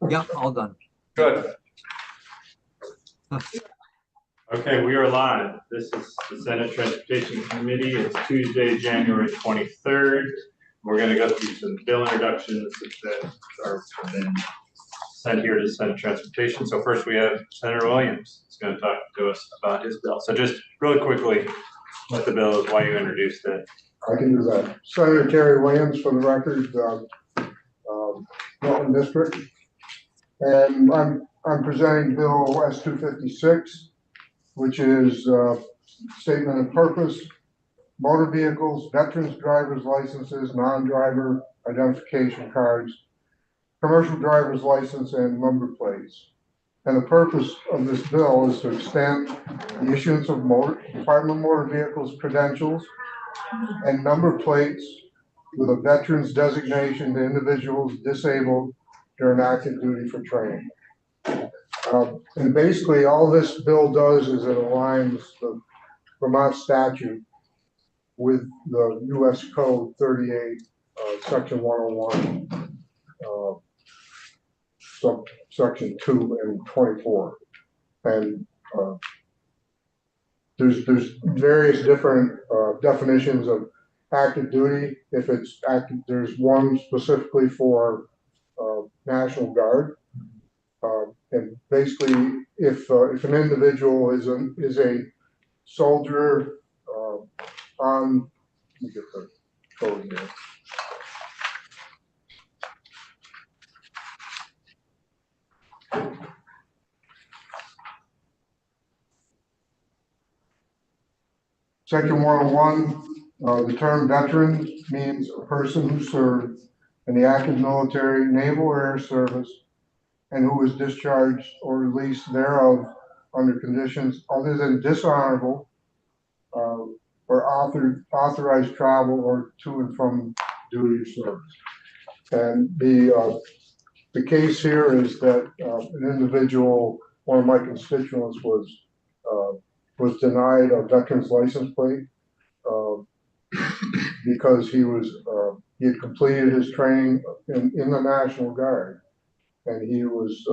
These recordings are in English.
Yep, all done. Good. Okay, we are live. This is the Senate Transportation Committee. It's Tuesday, January 23rd. We're going to go through some bill introductions that are been sent here to Senate Transportation. So first we have Senator Williams. He's going to talk to us about his bill. So just really quickly, what the bill is, why you introduced it. I can do that. Senator Terry Williams, for the record, Milton District. And I'm presenting Bill S-256, which is statement of purpose, motor vehicles, veterans driver's licenses, non-driver identification cards, commercial driver's license, and number plates. And the purpose of this bill is to extend the issuance of Department of Motor Vehicles credentials and number plates with a veteran's designation to individuals disabled during active duty for training. And basically all this bill does is it aligns the Vermont statute with the U.S. Code 38, Section 101, Section 2 and 24. And there's various different definitions of active duty. If it's active, there's one specifically for National Guard. And basically, if an individual is a soldier on, let me get the code here. Section 101, the term veteran means a person who served in the active military, naval, or air service, and who was discharged or released thereof under conditions other than dishonorable or authorized travel or to and from duty or service. And the case here is that an individual, one of my constituents, was denied a veteran's license plate because he had completed his training in the National Guard. And he was,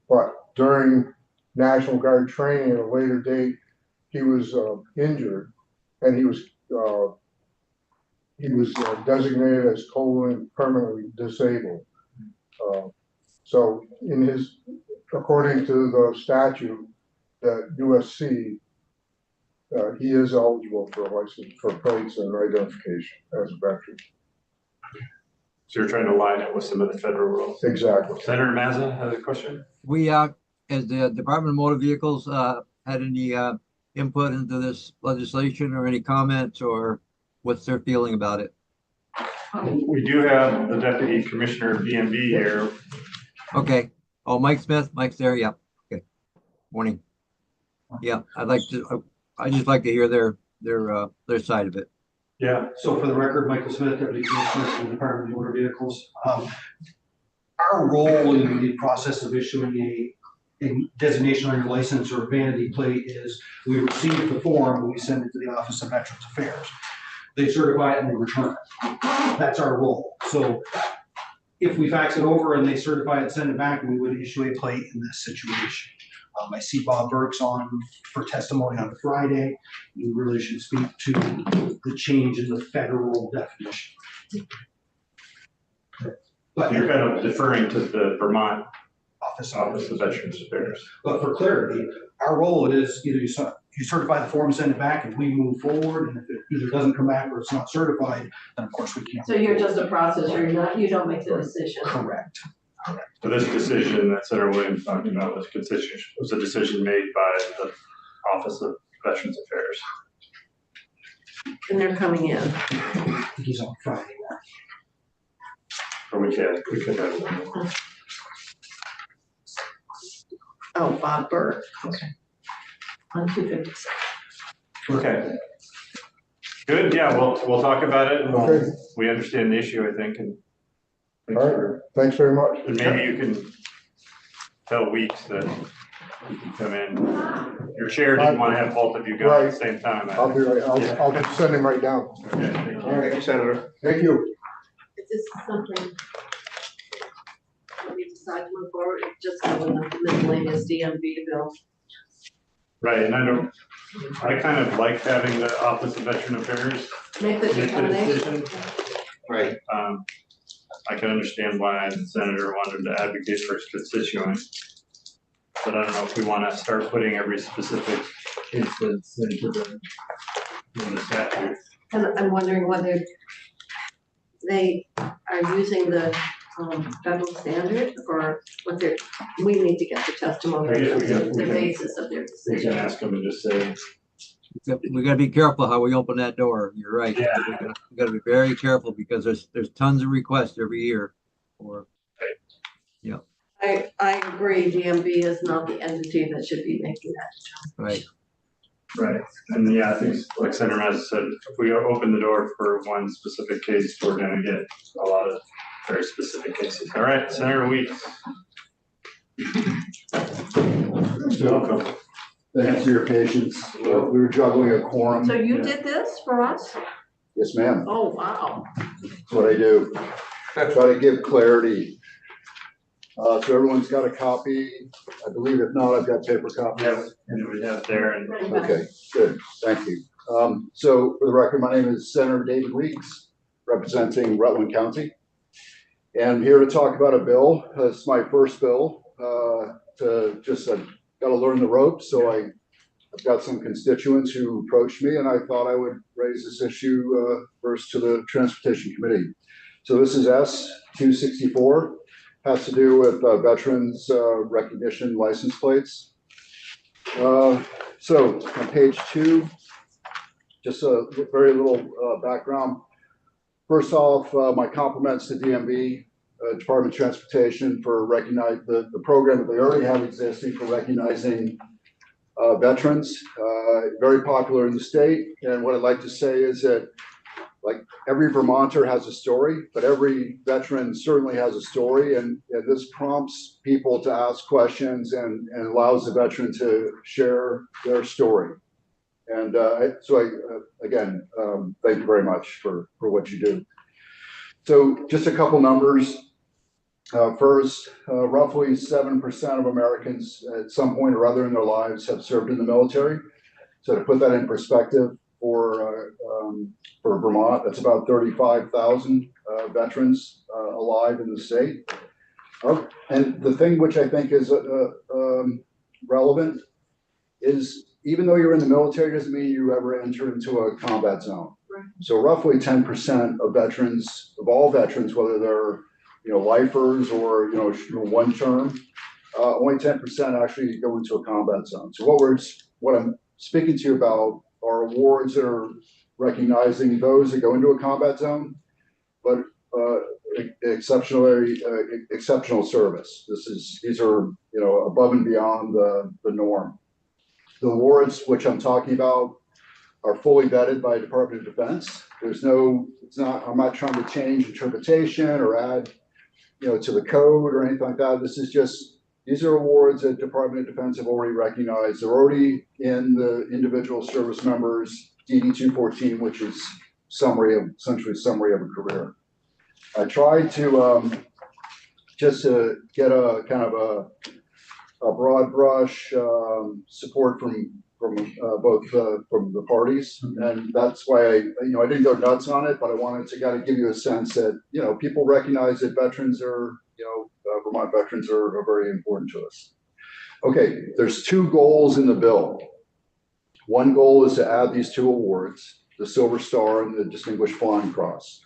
but during National Guard training at a later date, he was injured, and he was designated as totally and permanently disabled. So according to the statute, that USC, he is eligible for a license for plates and identification as a veteran. So you're trying to line it with some of the federal rules. Exactly. Senator Mazza has a question. We, as the Department of Motor Vehicles, had any input into this legislation or any comments, or what's their feeling about it? We do have the Deputy Commissioner of DMV here. Okay. Oh, Mike Smith, Mike's there. Yeah. Okay. Morning. Yeah, I'd just like to hear their side of it. Yeah. So for the record, Michael Smith, Deputy Commissioner for the Department of Motor Vehicles. Our role in the process of issuing a designation on your license or vanity plate is we receive the form and we send it to the Office of Veterans Affairs. They certify it and they return it. That's our role. So if we fax it over and they certify it and send it back, we would issue a plate in this situation. I see Bob Burke's on for testimony on Friday. We really should speak to the change in the federal definition. But You're kind of deferring to the Vermont Office of Veterans Affairs. But for clarity, our role is either you certify the form, send it back, and we move forward. And if it either doesn't come back or it's not certified, then of course we can't. So you're just a processor. You don't make the decision. Correct. So this decision that Senator Williams talked about was a decision made by the Office of Veterans Affairs. And they're coming in. I think he's on Friday. Or we could have. Oh, Bob Burke. Okay. On 256. Okay. Good. Yeah, we'll talk about it. And Okay. we understand the issue, I think. And All right. Thanks very much. and maybe you can tell Weeks that you can come in. Your chair didn't want to have both of you go at the same time. I'll be right. I'll just send him right down. Okay, thank you. All right, Senator. Thank you. Is this something we just decide to move forward, just go with the miscellaneous DMV bill. Right, and I kind of like having the Office of Veteran Affairs Make the make the determination. decision. Right. I can understand why the senator wanted to advocate for his constituent. But I don't know if we want to start putting every specific instance into the statute. And I'm wondering whether they are using the federal standard or what they're, we need to get the testimony, I guess we can- the basis of their We decision. can ask them and just say, We gotta be careful how we open that door. You're right. Yeah. We gotta be very careful because there's tons of requests every year for, I agree, DMV is not the entity that should be making that. right. right, and yeah, I think like Senator Mazza said, if we open the door for one specific case, we're gonna get a lot of very specific cases. All right, Senator Weeks. Welcome. Thanks for your patience. We were juggling a quorum. So you did this for us? Yes, ma'am. Oh, wow. That's what I do. Try to give clarity. So everyone's got a copy. I believe if not, I've got paper copies. Yeah, and we have there and Okay, good. Thank you. So for the record, my name is Senator David Weeks, representing Rutland County. And I'm here to talk about a bill. It's my first bill. I've got to learn the ropes. So I've got some constituents who approached me and I thought I would raise this issue first to the Transportation Committee. So this is S-264, has to do with veterans recognition license plates. So on page 2, just a very little background. First off, my compliments to DMV, Department of Transportation, for recognizing the program that they already have existing for recognizing veterans. Very popular in the state. And what I'd like to say is that, like, every Vermonter has a story, but every veteran certainly has a story. And this prompts people to ask questions and allows the veteran to share their story. And again, thank you very much for what you do. So just a couple numbers. First, roughly 7% of Americans at some point or other in their lives have served in the military. So to put that in perspective, for Vermont, that's about 35,000 veterans alive in the state. And the thing which I think is relevant is, even though you're in the military doesn't mean you ever enter into a combat zone. Right. So roughly 10% of veterans, of all veterans, whether they're lifers or one term, only 10% actually go into a combat zone. So what I'm speaking to you about are awards that are recognizing those that go into a combat zone, but exceptional service. These are above and beyond the norm. The awards which I'm talking about are fully vetted by Department of Defense. I'm not trying to change interpretation or add to the code or anything like that. These are awards that Department of Defense have already recognized. They're already in the individual service members DD 214, which is essentially summary of a career. I tried to just to get a kind of a broad brush support from both from the parties, and that's why I didn't go nuts on it, but I wanted to kind of give you a sense that people recognize that veterans are Vermont veterans are very important to us. Okay, there's 2 goals in the bill. One goal is to add these 2 awards, the Silver Star and the Distinguished Flying Cross.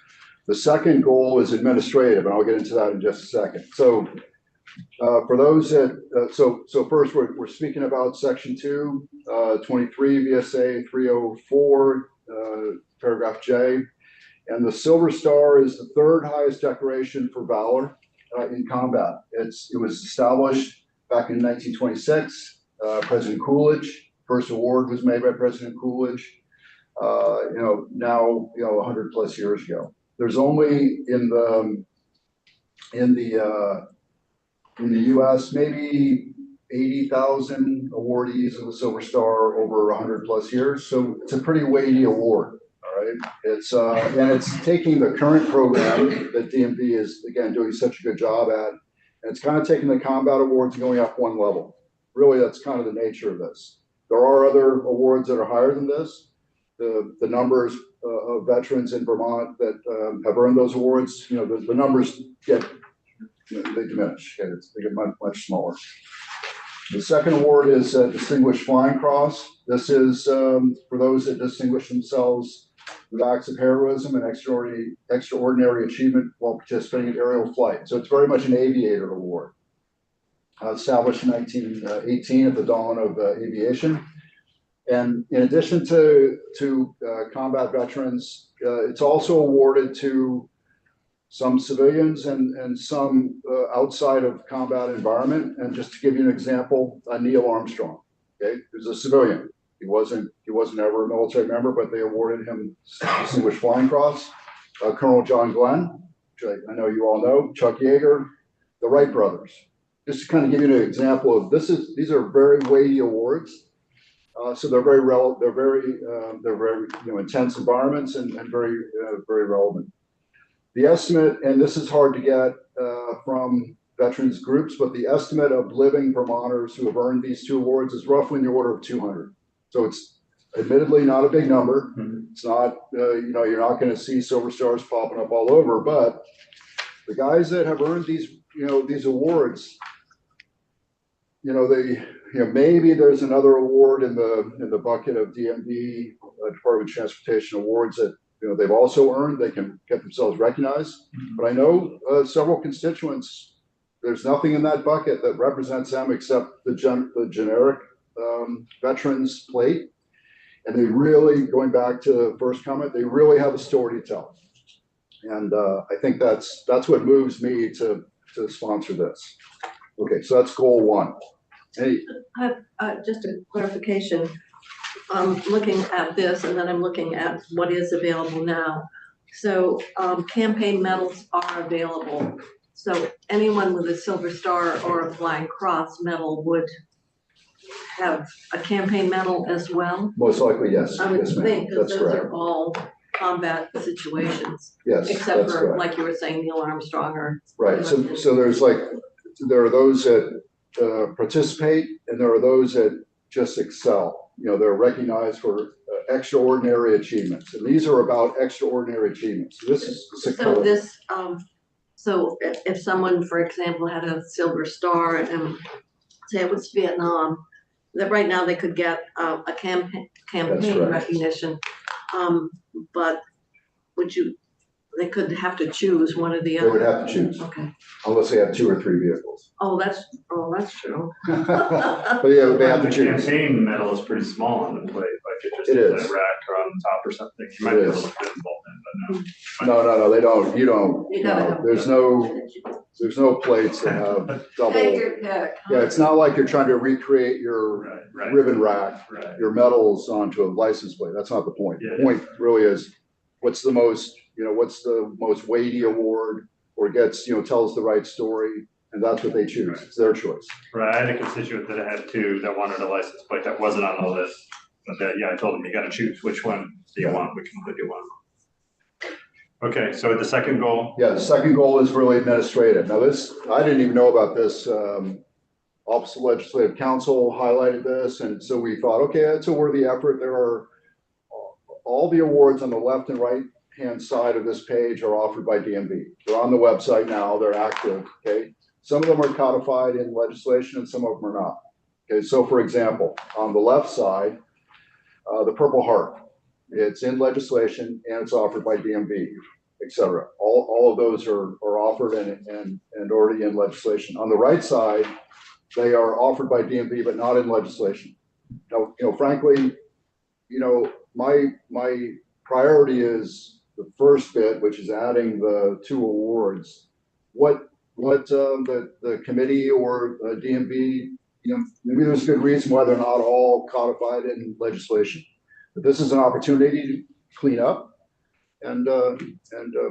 The second goal is administrative, and I'll get into that in just a second. So for those that, so first we're speaking about section 2, 23 VSA 304, paragraph J, and the Silver Star is the 3rd highest decoration for valor in combat. It was established back in 1926. President Coolidge, first award was made by President Coolidge. Now 100 plus years ago. There's only in the U.S. maybe 80,000 awardees of the Silver Star over 100 plus years. So it's a pretty weighty award. All right. And it's taking the current program that DMV is again doing such a good job at And it's kind of taking the combat awards and going up one level. Really, that's kind of the nature of this. There are other awards that are higher than this. The numbers of veterans in Vermont that have earned those awards, you know, the numbers get, you know, they diminish. They get much, much smaller. The second award is Distinguished Flying Cross. This is for those that distinguish themselves with acts of heroism and extraordinary achievement while participating in aerial flight. So it's very much an aviator award. Established in 1918 at the dawn of aviation. And in addition to combat veterans, it's also awarded to some civilians and some outside of combat environment. And just to give you an example, Neil Armstrong, okay, who's a civilian. He wasn't ever a military member, but they awarded him Distinguished Flying Cross. Colonel John Glenn, which I know you all know, Chuck Yeager, the Wright brothers. Just to kind of give you an example of these are very weighty awards. So they're very intense environments and very relevant. The estimate, and this is hard to get from veterans groups, but the estimate of living Vermonters who have earned these two awards is roughly in the order of 200. So it's admittedly not a big number. It's not, you're not going to see silver stars popping up all over, but the guys that have earned these awards, maybe there's another award in the bucket of DMV, Department of Transportation awards that they've also earned. They can get themselves recognized. But I know several constituents. There's nothing in that bucket that represents them except the generic veterans plate. And they really, going back to the first comment, they really have a story to tell. And I think that's what moves me to sponsor this. Okay, so that's goal one. Hey. Just a clarification. I'm looking at this and then I'm looking at what is available now. So campaign medals are available. So anyone with a Silver Star or a Flying Cross medal would have a campaign medal as well? Most likely, yes. I would Yes, think, because that's those correct. are all combat situations. Yes, Except that's for, correct. like you were saying, Neil Armstrong or. Right. So there are those that participate, and there are those that just excel. They're recognized for extraordinary achievements, and these are about extraordinary achievements. So if someone, for example, had a Silver Star and say it was Vietnam, that right now they could get a campaign right. recognition, but they could have to choose one or the They other. would have to choose, Okay. unless they have 2 or 3 vehicles. Oh, that's true. But yeah, they have to The choose. campaign medal is pretty small on the plate, like it just It is is. a rack or on the top or something. You might be able to fit them both in, but no. No, they don't. You don't. You gotta have. There's no plates that have double. Take your pick. Yeah, it's not like you're trying to recreate your Right. ribbon rack, Right. your medals onto a license plate. That's not the point. Yeah. The point really is what's the most weighty award, or tells the right story, and that's what they choose. It's their choice. Right, I had a constituent that had 2 that wanted a license plate that wasn't on the list. But I told him, you gotta choose which one do you want, which one do you want. Okay, so the second goal, Yeah, the second goal is really administrative. Now I didn't even know about this. Office of Legislative Counsel highlighted this, and so we thought, okay, it's a worthy effort. There are all the awards on the left and right hand side of this page are offered by DMV. They're on the website now, they're active, okay? Some of them are codified in legislation and some of them are not. Okay, so for example, on the left side, the Purple Heart, it's in legislation and it's offered by DMV, et cetera. All of those are offered and already in legislation. On the right side, they are offered by DMV, but not in legislation. Now, frankly, my priority is the first bit, which is adding the 2 awards. What the committee or DMV, maybe there's a good reason why they're not all codified in legislation. But this is an opportunity to clean up and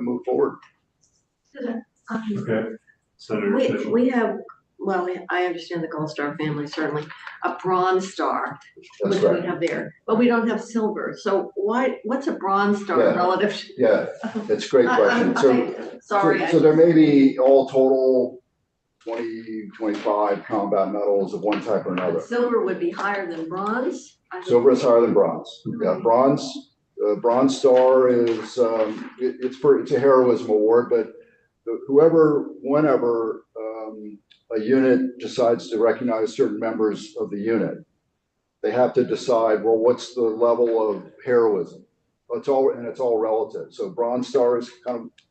move forward. okay. Senator Fisher. We have, well, I understand the Gold Star family, certainly, a Bronze Star, That's which right. we have there, but we don't have silver. So what's a Bronze Star Yeah. relative to? Yeah, it's a great question. So Sorry. so there may be all total 20, 25 combat medals of one type or another. Silver would be higher than bronze? I would Silver is think. higher than bronze. Yeah, Bronze Star is, it's a heroism award, but whenever a unit decides to recognize certain members of the unit, they have to decide, well, what's the level of heroism? It's all relative. So Bronze Star is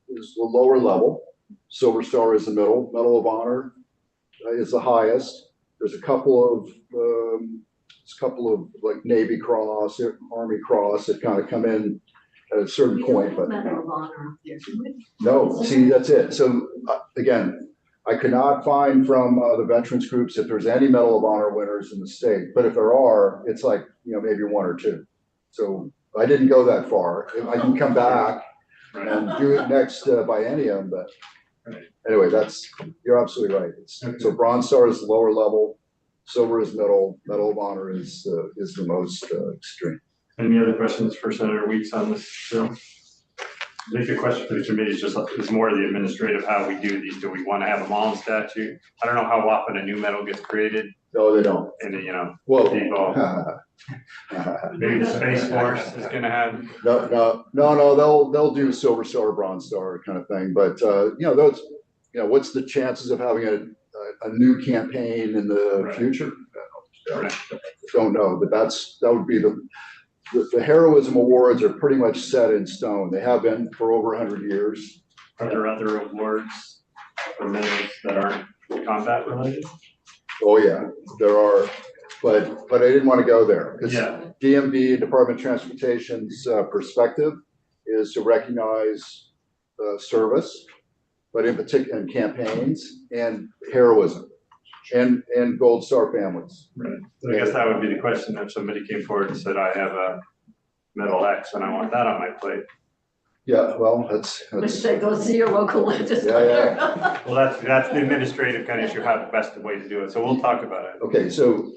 is the lower level. Silver Star is the middle. Medal of Honor is the highest. There's a couple of like Navy Cross, Army Cross that kind of come in at a certain We don't point, have but Medal of Honor up there, do we? no, see, that's it. So again, I could not find from the veterans groups if there's any Medal of Honor winners in the state, but if there are, it's like, maybe one or two. So I didn't go that far. I can come back and do it next biennium, but anyway, you're absolutely right. So Bronze Star is the lower level, Silver is middle, Medal of Honor is the most extreme. Any other questions for Senator Weeks on this bill? I think the question for the committee is more the administrative, how we do these. Do we want to have them all in statute? I don't know how often a new medal gets created No, they don't. and, Whoa. evolve. Maybe the Space Force is gonna have. No, they'll do Silver Star, Bronze Star kind of thing, but, what's the chances of having a new campaign in the Right. future? Right. Don't know, but that would be the heroism awards are pretty much set in stone. They have been for over 100 years. Are there other awards for medals that aren't combat related? Oh, yeah, there are, but I didn't want to go there because Yeah. DMV, Department of Transportation's perspective is to recognize service, but in particular in campaigns and heroism and Gold Star families. Right. So I guess that would be the question if somebody came forward and said, I have a medal X and I want that on my plate. Yeah, well, that's Which say, go see your local legislator. Well, that's the administrative kind of issue, how the best way to do it. So we'll talk about it. okay. So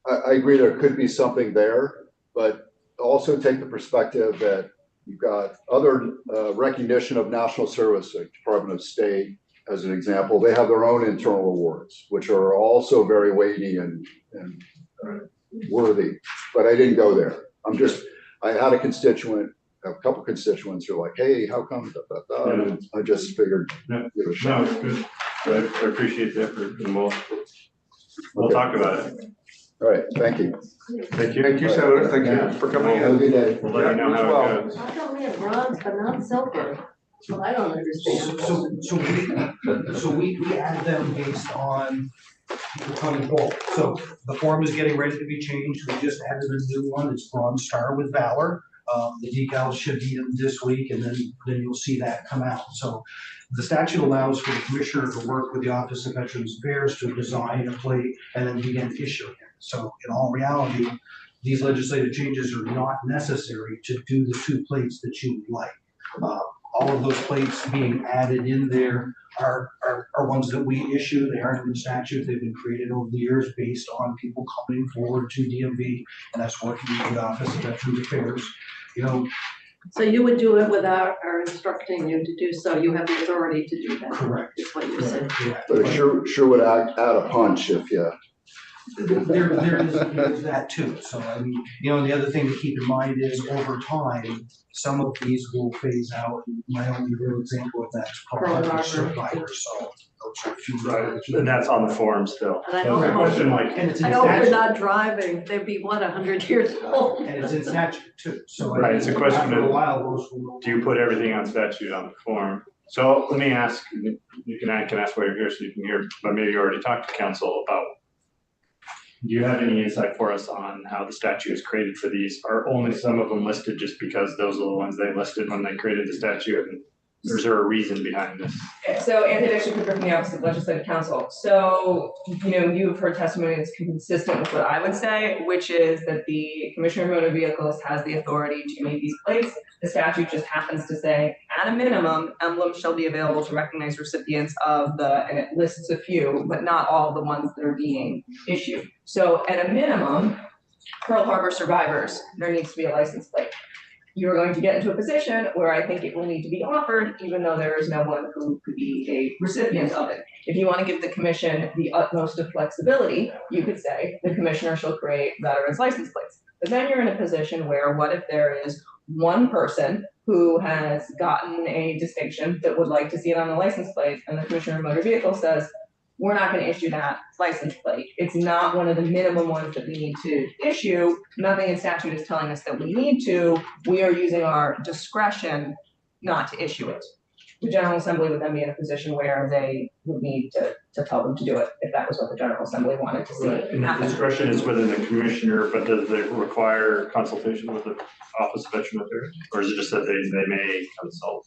I agree there could be something there, but also take the perspective that you've got other recognition of national service, like Department of State, as an example. They have their own internal awards, which are also very weighty and worthy, but I didn't go there. I had a couple constituents who are like, hey, how come that? And I just figured. Yeah. give it a shot. No, it's good. I appreciate the effort and we'll talk about it. All right, thank you. Thank you. Thank you, Senator. Thank you for coming Have a in. good day. We'll let you know how it goes. How come we have bronze but not silver? Well, I don't understand. So we added them based on people coming forward. So the form is getting ready to be changed. We just added a new one. It's Bronze Star with Valor. The decals should be in this week and then you'll see that come out. So the statute allows for the commissioner to work with the Office of Veterans Affairs to design a plate and then begin issuing it. So in all reality, these legislative changes are not necessary to do the two plates that you would like. All of those plates being added in there are ones that we issue. They aren't in the statute. They've been created over the years based on people coming forward to DMV, and that's working with the Office of Veterans Affairs. So you would do it without our instructing you to do so. You have the authority to do that. Correct. Is what you're saying. Yeah. But it sure would add a punch if you. There is that too. So I mean, and the other thing to keep in mind is over time, some of these will phase out. My only real example of that is Pearl Harbor. Harbor Survivor. So those are a few. Right, and that's on the form still. And I So the don't know. question like, And it's in I hope you're statute. not driving. They'd be, 100 years old? And it's in statute too. So I Right, mean, it's a question after a of, while, those will. do you put everything on statute on the form? So let me ask, I can ask while you're here so you can hear, but maybe you already talked to council about, do you have any insight for us on how the statute is created for these? Are only some of them listed just because those are the ones they listed when they created the statute? And is there a reason behind this? So Anthony Dixon Cooper from the Office of Legislative Counsel. So, you have heard testimony that's consistent with what I would say, which is that the Commissioner of Motor Vehicles has the authority to make these plates. The statute just happens to say, at a minimum, emblems shall be available to recognize recipients of and it lists a few, but not all the ones that are being issued. So at a minimum, Pearl Harbor survivors, there needs to be a license plate. you're going to get into a position where I think it will need to be offered, even though there is no one who could be a recipient of it. If you want to give the commission the utmost of flexibility, you could say the commissioner shall create veterans license plates. But then you're in a position where what if there is one person who has gotten a distinction that would like to see it on the license plate, and the commissioner of motor vehicle says, we're not going to issue that license plate. It's not one of the minimum ones that we need to issue. Nothing in statute is telling us that we need to. We are using our discretion not to issue it. The General Assembly would then be in a position where they would need to tell them to do it if that was what the General Assembly wanted to see And the happen. discretion is within the commissioner, but does it require consultation with the Office of Veteran Affairs? Or is it just that they may consult?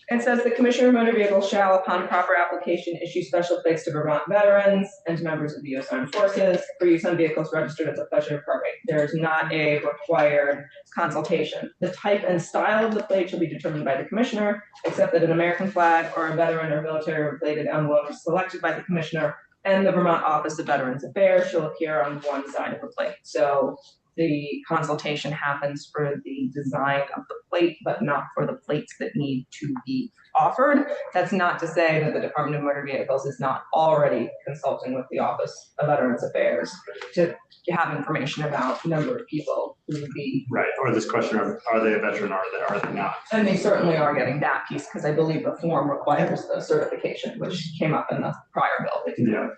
It says the Commissioner of Motor Vehicles shall, upon proper application, issue special plates to Vermont veterans and to members of the U.S. Armed Forces for use on vehicles registered at the pleasure of department. There is not a required consultation. The type and style of the plate shall be determined by the Commissioner, except that an American flag or a veteran or military-related emblem is selected by the Commissioner, and the Vermont Office of Veterans Affairs shall appear on one side of the plate. So the consultation happens for the design of the plate, but not for the plates that need to be offered. That's not to say that the Department of Motor Vehicles is not already consulting with the Office of Veterans Affairs to have information about the number of people who would be. Right, or this question of, are they a veteran or are they not? And they certainly are getting that piece, because I believe the form requires the certification, which came up in the prior bill. Yeah.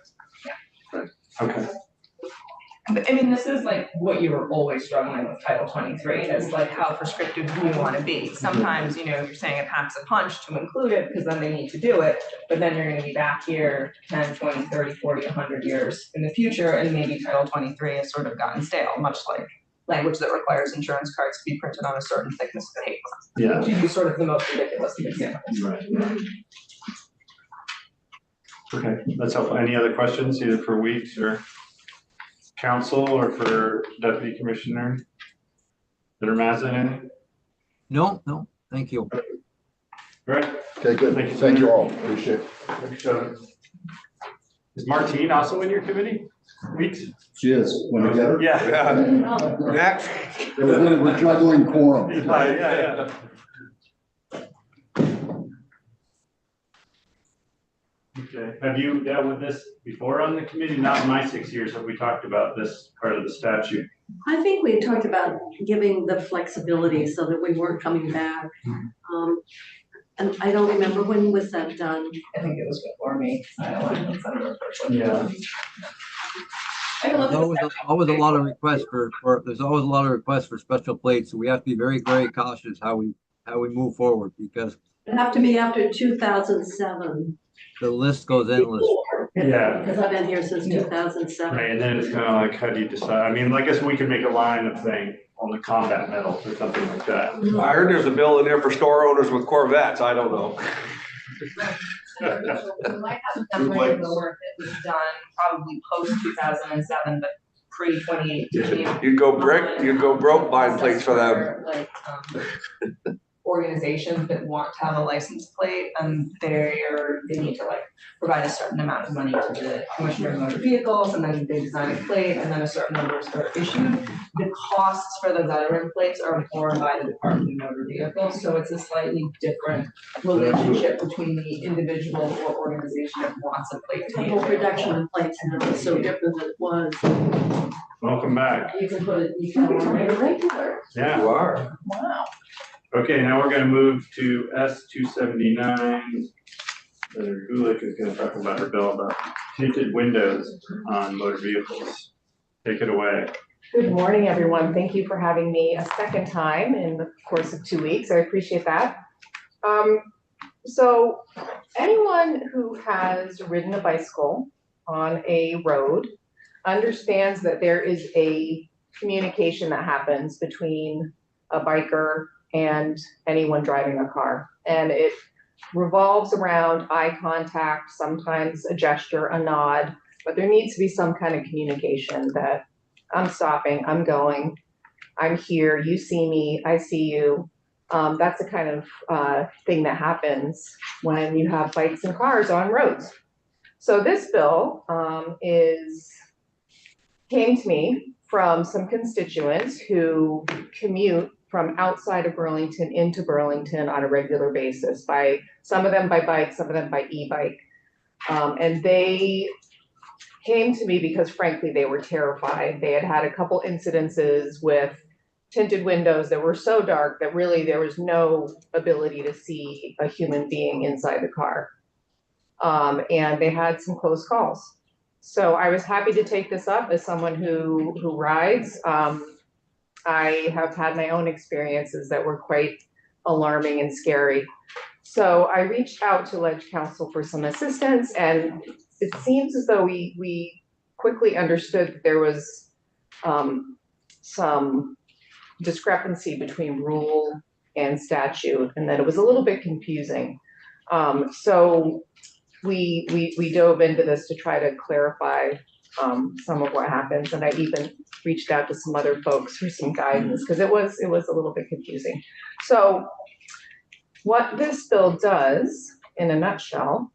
Right. Okay. I mean, this is like what you were always struggling with Title 23, is like how prescriptive do you want to be? Sometimes, you know, you're saying it packs a punch to include it because then they need to do it, but then you're going to be back here 10, 20, 30, 40, 100 years in the future, and maybe Title 23 has sort of gotten stale, much like language that requires insurance cards to be printed on a certain thickness of paper. Yeah. To use sort of the most ridiculous of examples. Right. Okay, that's helpful. Any other questions, either for Weeks or council or for Deputy Commissioner? That are Mazza in? No, thank you. All right. Okay, good. Thank you. Thank you all. Appreciate it. Thanks, Sean. Is Martine also in your committee? Weeks? She is. When we get her. Yeah. Next. We're juggling quorum. Yeah. Okay, have you dealt with this before on the committee? Not in my 6 years, have we talked about this part of the statute? I think we talked about giving the flexibility so that we weren't coming back. And I don't remember, when was that done? I think it was before me. I don't know. Yeah. I can look There's at the always a lot of requests there's always a lot of requests for special plates, so we have to be very, very cautious how we move forward, because It'd have to be after 2007. the list goes endless. Yeah. Because I've been here since 2007. Right, and then it's kind of like, how do you decide? I mean, I guess we could make a line of saying on the combat medals or something like that. I heard there's a bill in there for store owners with Corvettes. I don't know. We might have some memory of the work that was done probably post 2007, but pre 2018. You'd go broke buying plates for them. Like, organizations that want to have a license plate, and they need to like provide a certain amount of money to the Commissioner of Motor Vehicles, and then they design a plate, and then a certain numbers are issued. The costs for the veteran plates are borne by the Department of Motor Vehicles, so it's a slightly different relationship between the individual or organization that wants a plate. The whole production of plates now is so different than it was. Welcome back. You can put it, you can write a regular. Yeah. You are. Wow. Okay, now we're gonna move to S-279. Senator Gulick is gonna talk about her bill about tinted windows on motor vehicles. Take it away. Good morning, everyone. Thank you for having me a second time in the course of 2 weeks. I appreciate that. So anyone who has ridden a bicycle on a road understands that there is a communication that happens between a biker and anyone driving a car. And it revolves around eye contact, sometimes a gesture, a nod, but there needs to be some kind of communication that I'm stopping, I'm going, I'm here, you see me, I see you. That's the kind of thing that happens when you have bikes and cars on roads. So this bill came to me from some constituents who commute from outside of Burlington into Burlington on a regular basis by, some of them by bike, some of them by e-bike. And they came to me because frankly, they were terrified. They had had a couple incidences with tinted windows that were so dark that really there was no ability to see a human being inside the car. And they had some close calls. So I was happy to take this up as someone who rides. I have had my own experiences that were quite alarming and scary. So I reached out to Ledge Council for some assistance, and it seems as though we quickly understood that there was some discrepancy between rule and statute, and that it was a little bit confusing. So we dove into this to try to clarify some of what happens, and I even reached out to some other folks for some guidance because it was a little bit confusing. So what this bill does, in a nutshell,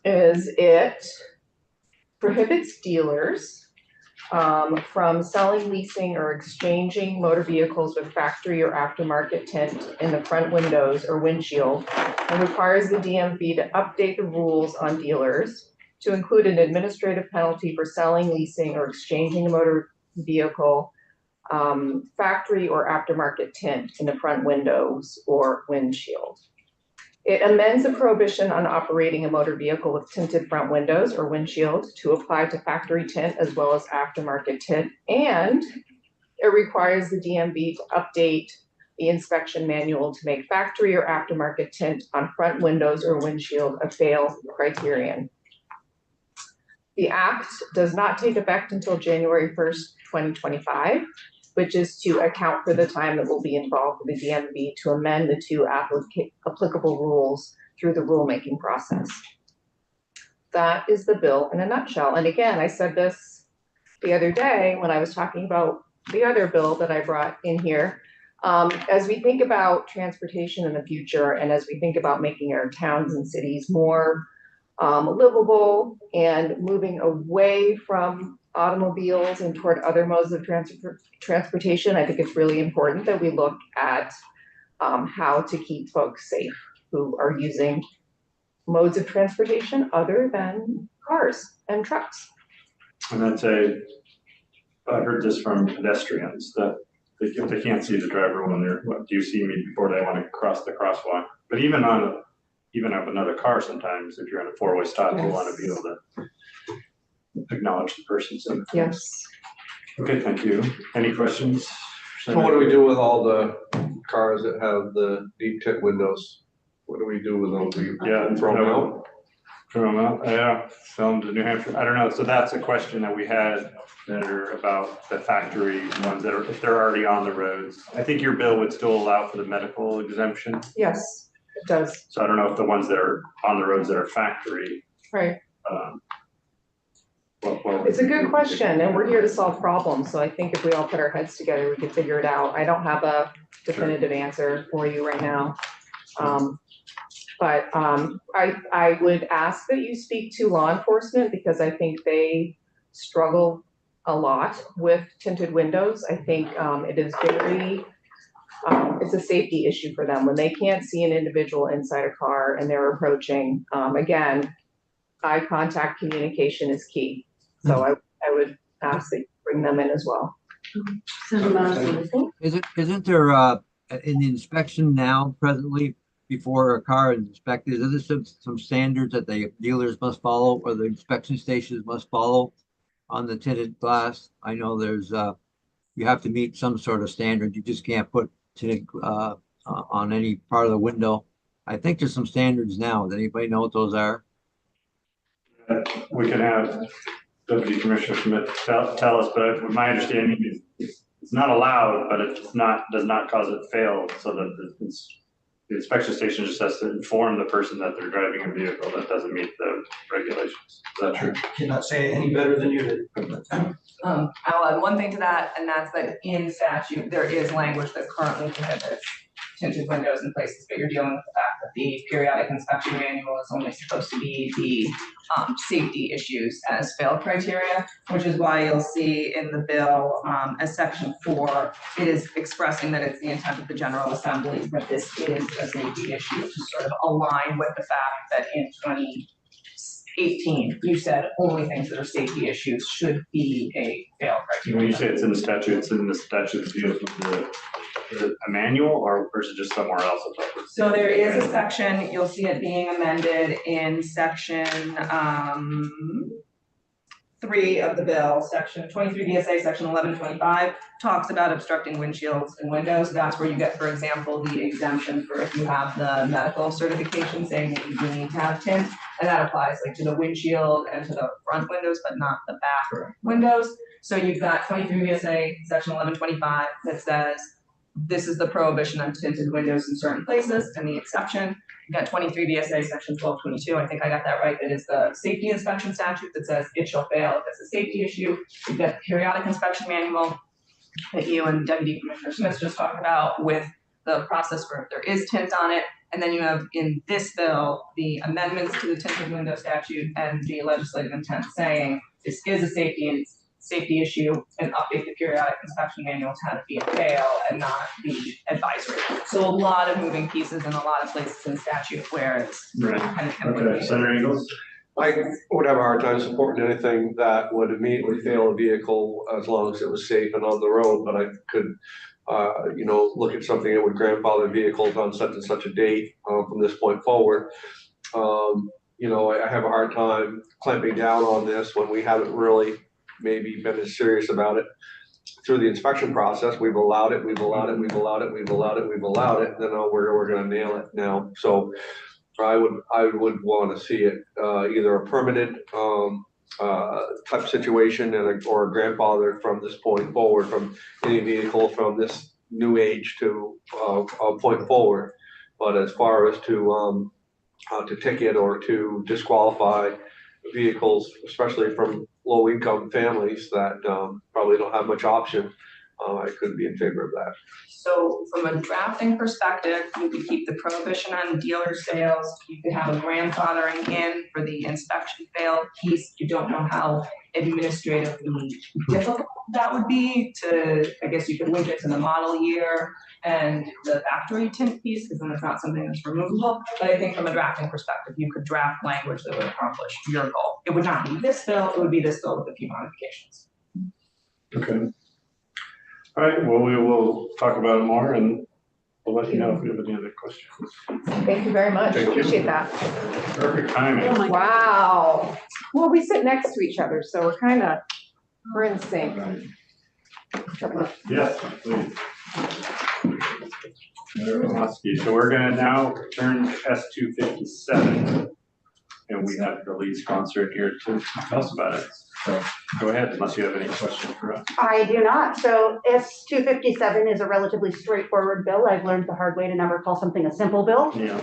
is it prohibits dealers from selling, leasing, or exchanging motor vehicles with factory or aftermarket tint in the front windows or windshield, and requires the DMV to update the rules on dealers to include an administrative penalty for selling, leasing, or exchanging a motor vehicle factory or aftermarket tint in the front windows or windshield. It amends the prohibition on operating a motor vehicle with tinted front windows or windshield to apply to factory tint as well as aftermarket tint, and it requires the DMV to update the inspection manual to make factory or aftermarket tint on front windows or windshield a fail criterion. The act does not take effect until January 1st, 2025, which is to account for the time that will be involved for the DMV to amend the two applicable rules through the rulemaking process. That is the bill in a nutshell. And again, I said this the other day when I was talking about the other bill that I brought in here. As we think about transportation in the future, and as we think about making our towns and cities more livable and moving away from automobiles and toward other modes of transportation, I think it's really important that we look at how to keep folks safe who are using modes of transportation other than cars and trucks. And I heard this from pedestrians that they can't see the driver when they're, do you see me, before they want to cross the crosswalk. But even up another car, sometimes if you're in a four-way stop, you want to be able to acknowledge the person's in. Yes. Okay, thank you. Any questions? So what do we do with all the cars that have the deep tint windows? What do we do with them? Do we Yeah, throw them out? Throw them out, yeah, sell them to New Hampshire. I don't know. So that's a question that we had that are about the factory ones that are, if they're already on the roads. I think your bill would still allow for the medical exemption. Yes, it does. So I don't know if the ones that are on the roads that are factory. Right. Well, It's a good question, and we're here to solve problems. So I think if we all put our heads together, we can figure it out. I don't have a definitive answer for you right now. But I would ask that you speak to law enforcement because I think they struggle a lot with tinted windows. I think it is very, it's a safety issue for them when they can't see an individual inside a car and they're approaching. Again, eye contact communication is key. So I would ask that you bring them in as well. Isn't there, in the inspection now presently, before a car is inspected, is there some standards that the dealers must follow or the inspection stations must follow on the tinted glass? I know there's, you have to meet some sort of standard. You just can't put tinted on any part of the window. I think there's some standards now. Does anybody know what those are? We can have Deputy Commissioner Smith tell us, but my understanding is it's not allowed, but it's not, does not cause it fail, so that the inspection station just has to inform the person that they're driving a vehicle that doesn't meet the regulations. Is that true? Cannot say it any better than you did. I'll add one thing to that, and that's that in statute, there is language that currently prohibits tinted windows in places, but you're dealing with the fact that the periodic inspection manual is only supposed to be the safety issues as fail criteria, which is why you'll see in the bill, as section 4, it is expressing that it's the intent of the General Assembly that this is a safety issue to sort of align with the fact that in 2018, you said only things that are safety issues should be a fail criteria. When you say it's in the statute that deals with a manual, or is it just somewhere else? So there is a section, you'll see it being amended in section 3 of the bill, section 23 DSA, section 1125, talks about obstructing windshields and windows. That's where you get, for example, the exemption for if you have the medical certification saying that you do need to have tint, and that applies like to the windshield and to the front windows, but not the back windows. So you've got 23 DSA, section 1125, that says this is the prohibition on tinted windows in certain places and the exception. You got 23 VSA section 1222. I think I got that right. That is the safety inspection statute that says it shall fail if it's a safety issue. You've got the periodic inspection manual that you and Deputy Commissioner Smith just talked about with the process for if there is tint on it. And then you have in this bill, the amendments to the tinted window statute and the legislative intent saying this is a safety issue and update the periodic inspection manual to have it be a fail and not the advisory. So a lot of moving pieces in a lot of places in statute where it's kind of Okay, Senator Ingles? I would have a hard time supporting anything that would immediately fail a vehicle as long as it was safe and on the road, but I could, look at something that would grandfather vehicles on such and such a date from this point forward. I have a hard time clamping down on this when we haven't really maybe been as serious about it through the inspection process. We've allowed it, and then we're gonna nail it now. So I would want to see it either a permanent type situation or a grandfather from this point forward from any vehicle from this new age to a point forward. But as far as to ticket or to disqualify vehicles, especially from low-income families that probably don't have much option, I could be in favor of that. So from a drafting perspective, you could keep the prohibition on dealer sales. You could have a grandfathering in for the inspection fail piece. You don't know how administratively difficult that would be to, I guess you could link it to the model year and the factory tint piece, because then it's not something that's removable. But I think from a drafting perspective, you could draft language that would accomplish your goal. It would not be this bill, it would be this bill with a few modifications. Okay. All right, well, we will talk about it more and we'll let you know if we have any other questions. Thank you very much. Thank you. Appreciate that. Perfect timing. Oh my Wow. Well, we sit next to each other, so we're in sync. Yes, please. So we're gonna now turn to S257. And we have the lead sponsor here to tell us about it. So go ahead, unless you have any questions for us. I do not. So S257 is a relatively straightforward bill. I've learned the hard way to never call something a simple bill. Yeah.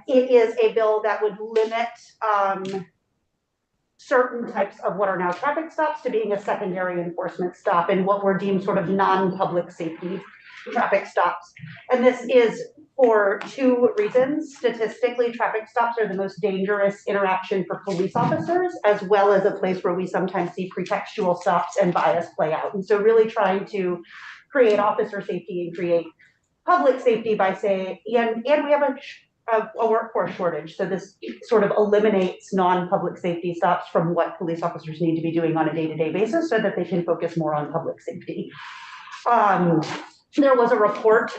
It is a bill that would limit certain types of what are now traffic stops to being a secondary enforcement stop in what were deemed sort of non-public safety traffic stops. And this is for two reasons. Statistically, traffic stops are the most dangerous interaction for police officers, as well as a place where we sometimes see pretextual stops and bias play out. And so really trying to create officer safety and create public safety by saying, and we have a workforce shortage. So this sort of eliminates non-public safety stops from what police officers need to be doing on a day-to-day basis so that they can focus more on public safety. There was a report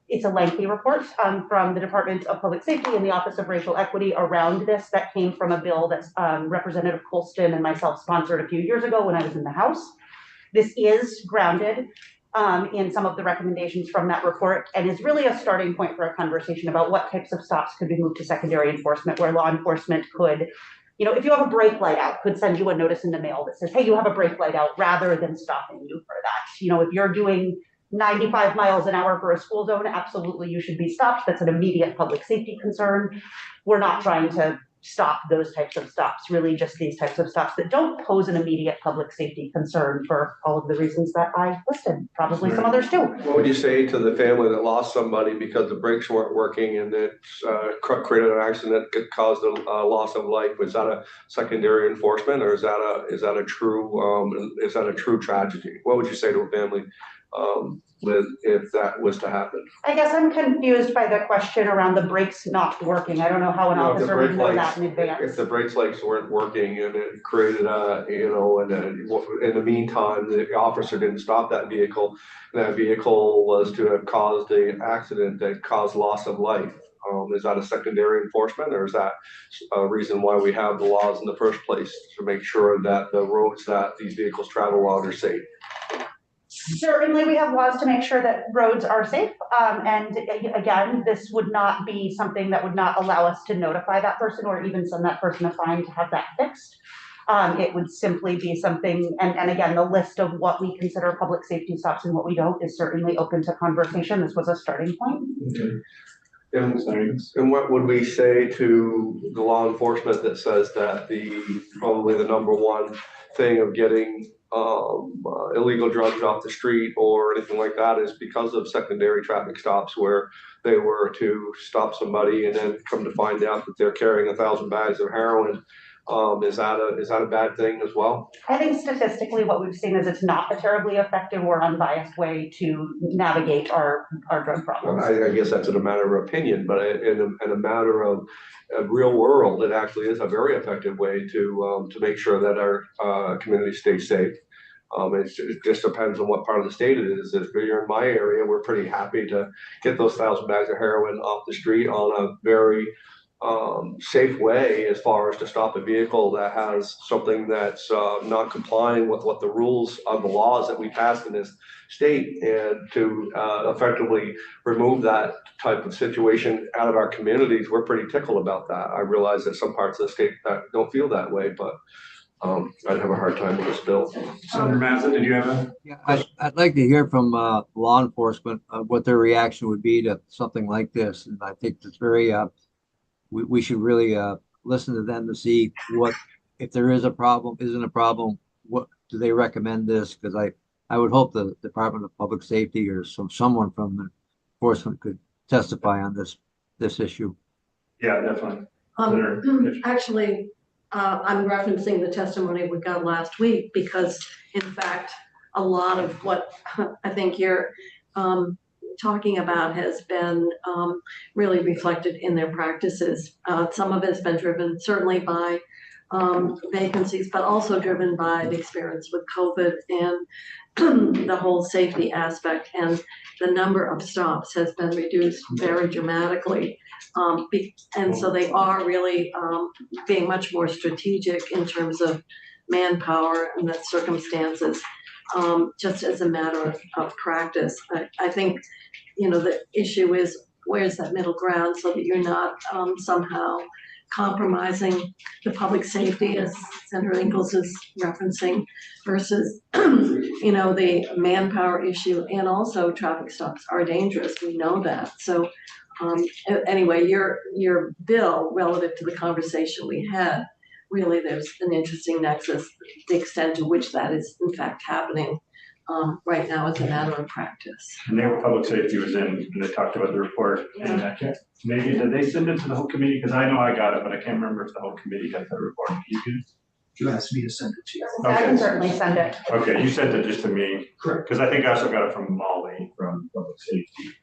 it's a lengthy report from the Department of Public Safety and the Office of Racial Equity around this that came from a bill that Representative Colston and myself sponsored a few years ago when I was in the House. This is grounded in some of the recommendations from that report and is really a starting point for a conversation about what types of stops could be moved to secondary enforcement, where law enforcement could, if you have a brake light out, could send you a notice in the mail that says, hey, you have a brake light out, rather than stopping you for that. If you're doing 95 miles an hour for a school zone, absolutely you should be stopped. That's an immediate public safety concern. We're not trying to stop those types of stops, really just these types of stops that don't pose an immediate public safety concern for all of the reasons that I listed, probably some others too. What would you say to the family that lost somebody because the brakes weren't working and it created an accident that caused a loss of life? Was that a secondary enforcement, or is that a true tragedy? What would you say to a family if that was to happen? I guess I'm confused by the question around the brakes not working. I don't know how an No, if the officer would brake know lights- that in advance. If the brake lights weren't working and it created and then in the meantime, the officer didn't stop that vehicle, and that vehicle was to have caused an accident that caused loss of life. Is that a secondary enforcement, or is that a reason why we have the laws in the first place to make sure that the roads that these vehicles travel on are safe? Certainly, we have laws to make sure that roads are safe. And again, this would not be something that would not allow us to notify that person or even send that person a fine to have that fixed. It would simply be something, and again, the list of what we consider public safety stops and what we don't is certainly open to conversation. This was a starting point. Okay. And what would we say to the law enforcement that says that probably the number one thing of getting illegal drugs off the street or anything like that is because of secondary traffic stops where they were to stop somebody and then come to find out that they're carrying 1,000 bags of heroin? Is that a bad thing as well? I think statistically what we've seen is it's not a terribly effective or unbiased way to navigate our drug problems. I guess that's in a matter of opinion, but in a matter of real world, it actually is a very effective way to make sure that our community stays safe. It just depends on what part of the state it is. If you're in my area, we're pretty happy to get those 1,000 bags of heroin off the street on a very safe way, as far as to stop a vehicle that has something that's not complying with what the rules of the laws that we passed in this state, and to effectively remove that type of situation out of our communities. We're pretty tickled about that. I realize that some parts of the state don't feel that way, but I'd have a hard time with this bill. Senator Mazza, did you have a? Yeah, I'd like to hear from law enforcement what their reaction would be to something like this. And I think it's very, we should really listen to them to see what, if there is a problem, isn't a problem, what do they recommend this? Because I would hope the Department of Public Safety or someone from enforcement could testify on this issue. Yeah, definitely. Actually, I'm referencing the testimony we got last week because, in fact, a lot of what I think you're talking about has been really reflected in their practices. Some of it has been driven certainly by vacancies, but also driven by the experience with COVID and the whole safety aspect, and the number of stops has been reduced very dramatically. And so they are really being much more strategic in terms of manpower and the circumstances, just as a matter of practice. I think, the issue is where's that middle ground so that you're not somehow compromising the public safety, as Senator Ingalls is referencing, versus, the manpower issue, and also traffic stops are dangerous. We know that. So anyway, your bill relative to the conversation we had, really there's an interesting nexus, the extent to which that is in fact happening right now as a matter of practice. And public safety was in, and they talked about the report. And maybe did they send it to the whole committee? Because I know I got it, but I can't remember if the whole committee got the report. You did? You asked me to send it to you. I can certainly send it. Okay, you sent it just to me. Correct. Because I think I also got it from Molly from public safety.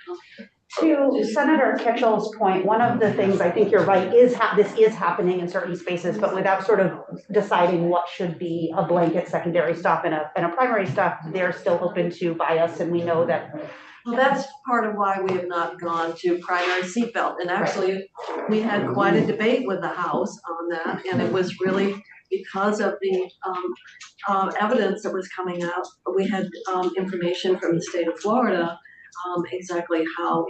To Senator Kitchell's point, one of the things I think you're right is this is happening in certain spaces, but without sort of deciding what should be a blanket secondary stop and a primary stop, they're still open to bias, and we know that. Well, that's part of why we have not gone to primary seatbelt. And actually, we had quite a debate with the House on that, and it was really because of the evidence that was coming out. We had information from the state of Florida, exactly how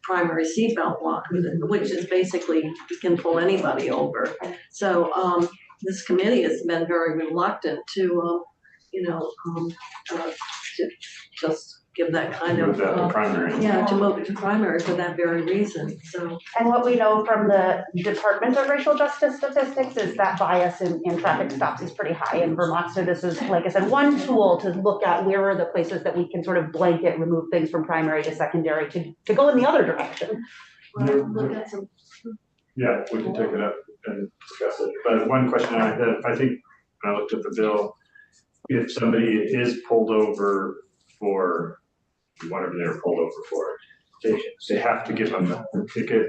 primary seatbelt law, which is basically you can pull anybody over. So this committee has been very reluctant to, to just give that kind Move of, that to primary. yeah, to move it to primary for that very reason, so. And what we know from the Department of Racial Justice statistics is that bias in traffic stops is pretty high in Vermont. So this is, like I said, one tool to look at where are the places that we can sort of blanket remove things from primary to secondary to go in the other direction. Look at some. Yeah, we can take it up and discuss it. But one question I had, I think when I looked at the bill, if somebody is pulled over for whatever they were pulled over for, they have to give them a ticket.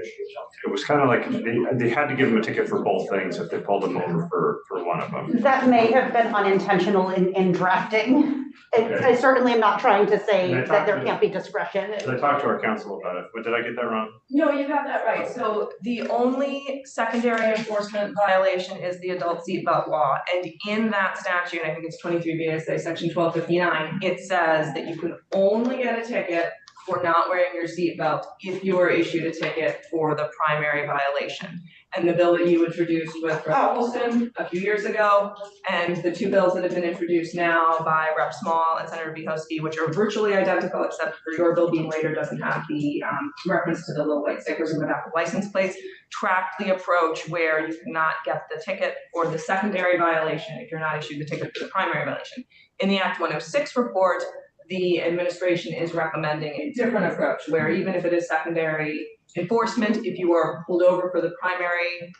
It was kind of like they had to give them a ticket for both things if they pulled them over for one of them. That may have been unintentional in drafting. Okay. I certainly am not trying to say And I that there talked can't be discretion. I talked to our council about it, but did I get that wrong? No, you have that right. So the only secondary enforcement violation is the adult seatbelt law. And in that statute, I think it's 23 VSA section 1259, it says that you can only get a ticket for not wearing your seatbelt if you are issued a ticket for the primary violation. And the bill that you introduced with Rep. Olson a few years ago, and the two bills that have been introduced now by Rep. Small and Senator Biehoski, which are virtually identical, except for your bill being later doesn't have the reference to the little white stickers in the back of license plates, track the approach where you cannot get the ticket for the secondary violation if you're not issued the ticket for the primary violation. In the Act 106 report, the administration is recommending a different approach where even if it is secondary enforcement, if you are pulled over for the primary,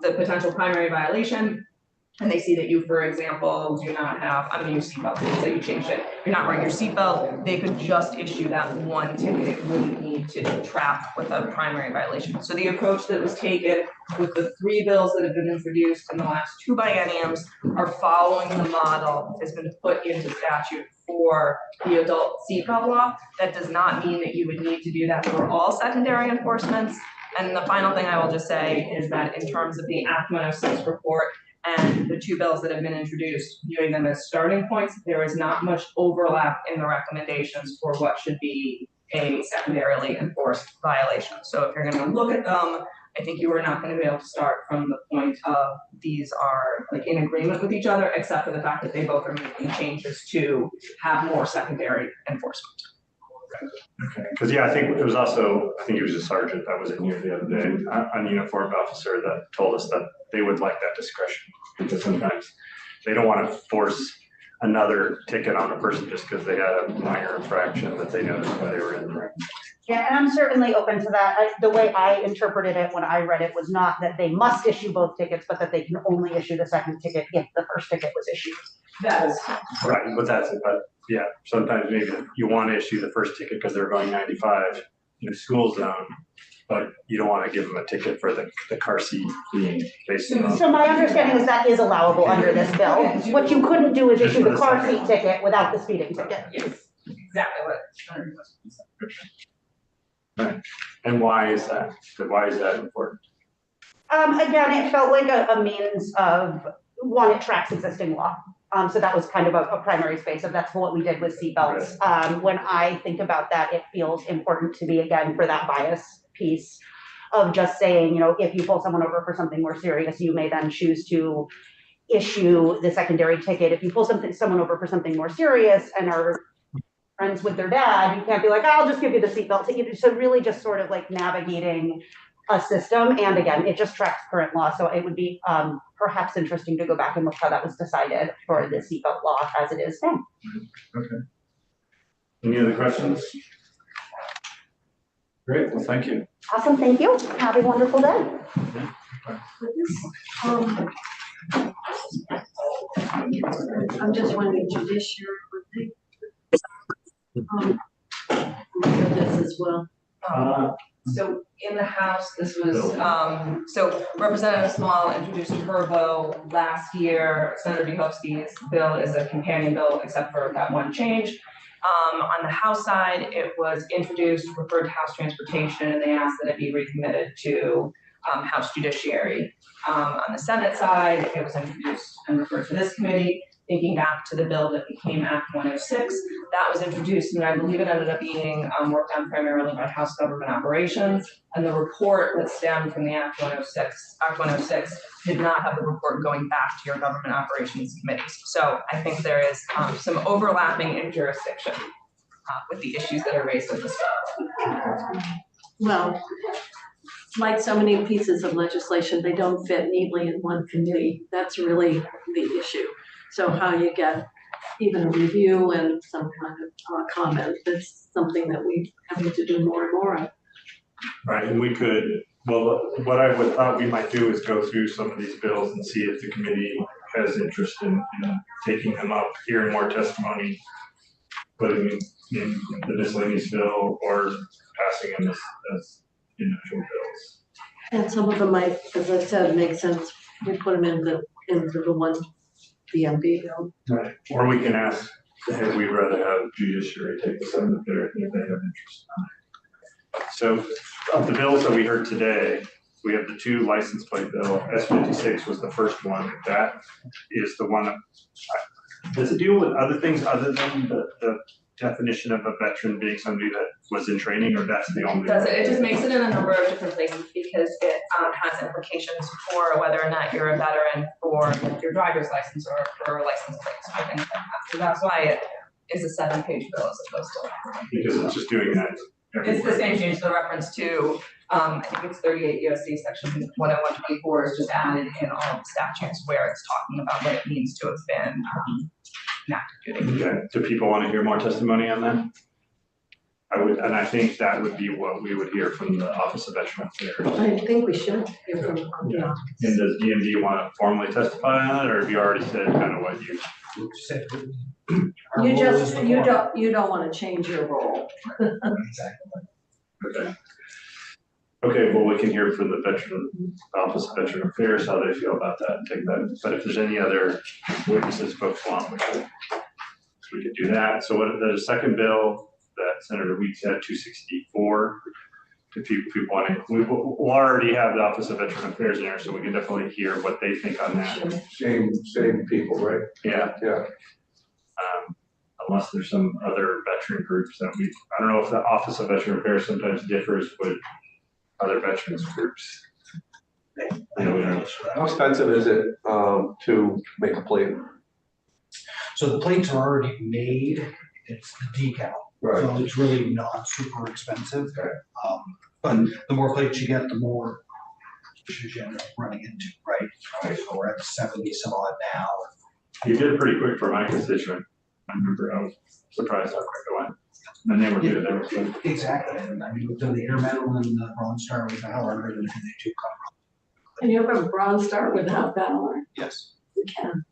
the potential primary violation, and they see that you, for example, do not have, I'm gonna use seatbelt, so you changed it, you're not wearing your seatbelt, they could just issue that one ticket. It wouldn't need to track with a primary violation. So the approach that was taken with the three bills that have been introduced in the last two bienniums are following the model that has been put into statute for the adult seatbelt law. That does not mean that you would need to do that for all secondary enforcements. And the final thing I will just say is that in terms of the Act 106 report, and the two bills that have been introduced, viewing them as starting points, there is not much overlap in the recommendations for what should be a secondarily enforced violation. So if you're going to look at them, I think you are not going to be able to start from the point of these are like in agreement with each other, except for the fact that they both are making changes to have more secondary enforcement. Okay, because yeah, I think it was also, I think it was a sergeant that was in here the other day, an uniformed officer that told us that they would like that discretion. Because sometimes they don't want to force another ticket on a person just because they had a minor infraction that they noticed why they were in there. Yeah, and I'm certainly open to that. The way I interpreted it when I read it was not that they must issue both tickets, but that they can only issue the second ticket if the first ticket was issued. That is Right, but that's it, but yeah, sometimes maybe you want to issue the first ticket because they're going 95 in a school zone, but you don't want to give them a ticket for the car seat being based on. So my understanding is that is allowable under this bill. What you couldn't do is issue the car seat ticket without the speeding ticket. yes, exactly what. Right. And why is that? Why is that important? Again, it felt like a means of, one, it tracks existing law. So that was kind of a primary space of that's what we did with seatbelts. When I think about that, it feels important to me, again, for that bias piece of just saying, you know, if you pull someone over for something more serious, you may then choose to issue the secondary ticket. If you pull someone over for something more serious and are friends with their dad, you can't be like, I'll just give you the seatbelt ticket. So really just sort of like navigating a system. And again, it just tracks current law. So it would be perhaps interesting to go back and look how that was decided for the seatbelt law as it is now. Okay. Any other questions? Great, well, thank you. Awesome, thank you. Have a wonderful day. I'm just wondering, judiciary, would they? This as well. So in the House, this was, so Representative Small introduced her bill last year. Senator Biehoski's bill is a companion bill, except for that one change. On the House side, it was introduced, referred to House Transportation, and they asked that it be recommitted to House Judiciary. On the Senate side, it was introduced and referred to this committee. Thinking back to the bill that became Act 106, that was introduced, and I believe it ended up being worked on primarily by House Government Operations. And the report that stemmed from the Act 106 did not have the report going back to your Government Operations committees. So I think there is some overlapping in jurisdiction. with the issues that are raised in this bill. Well, like so many pieces of legislation, they don't fit neatly in one committee. That's really the issue. So how you get even a review and some kind of comment, that's something that we having to do more and more of. Right, and we could, well, what I would thought we might do is go through some of these bills and see if the committee has interest in taking them up, hearing more testimony, putting in the miscellaneous bill or passing them as individual bills. And some of them might, as I said, make sense. We put them into the one BMB bill. Right. Or we can ask, hey, we'd rather have judiciary take this up if they have interest in it. So of the bills that we heard today, we have the 2 license plate bill. S56 was the first one. That is the one that, does it deal with other things other than the definition of a veteran being somebody that was in training, or that's the only? It just makes it in a number of different places because it has implications for whether or not you're a veteran for your driver's license or for license plates or things like that. So that's why it is a 7-page bill as opposed to. Because it's just doing that. It's the same change, the reference to, I think it's 38 USC section 10124 is just added in all of the statutes where it's talking about what it means to have been an active duty. Okay, do people want to hear more testimony on that? I would, and I think that would be what we would hear from the Office of Veteran Affairs. I think we should hear from the Yeah. office. And does DMV want to formally testify on it, or have you already said kind of what you? You don't want to change your role. Okay. Okay, well, we can hear from the Office of Veteran Affairs, how they feel about that and take that. But if there's any other witnesses folks want, we could do that. So what, the second bill that Senator Weeks had, 264, if people want to, we'll already have the Office of Veteran Affairs in there, so we can definitely hear what they think on that. Same people, right? Yeah. Yeah. Unless there's some other veteran groups that I don't know if the Office of Veteran Affairs sometimes differs with other veterans groups. How expensive is it to make a plate? So the plates are already made, it's the decal. Right. So it's really not super expensive. But the more plates you get, the more issues you end up running into, right? So we're at 70 some odd now. You did it pretty quick for my constituent. I remember I was surprised how quick it went. And they were good. They were good. Exactly. And I mean, we've done the Air Medal and the Bronze Star with Valor, and they do come. And you have a Bronze Star without Valor? Yes. You can.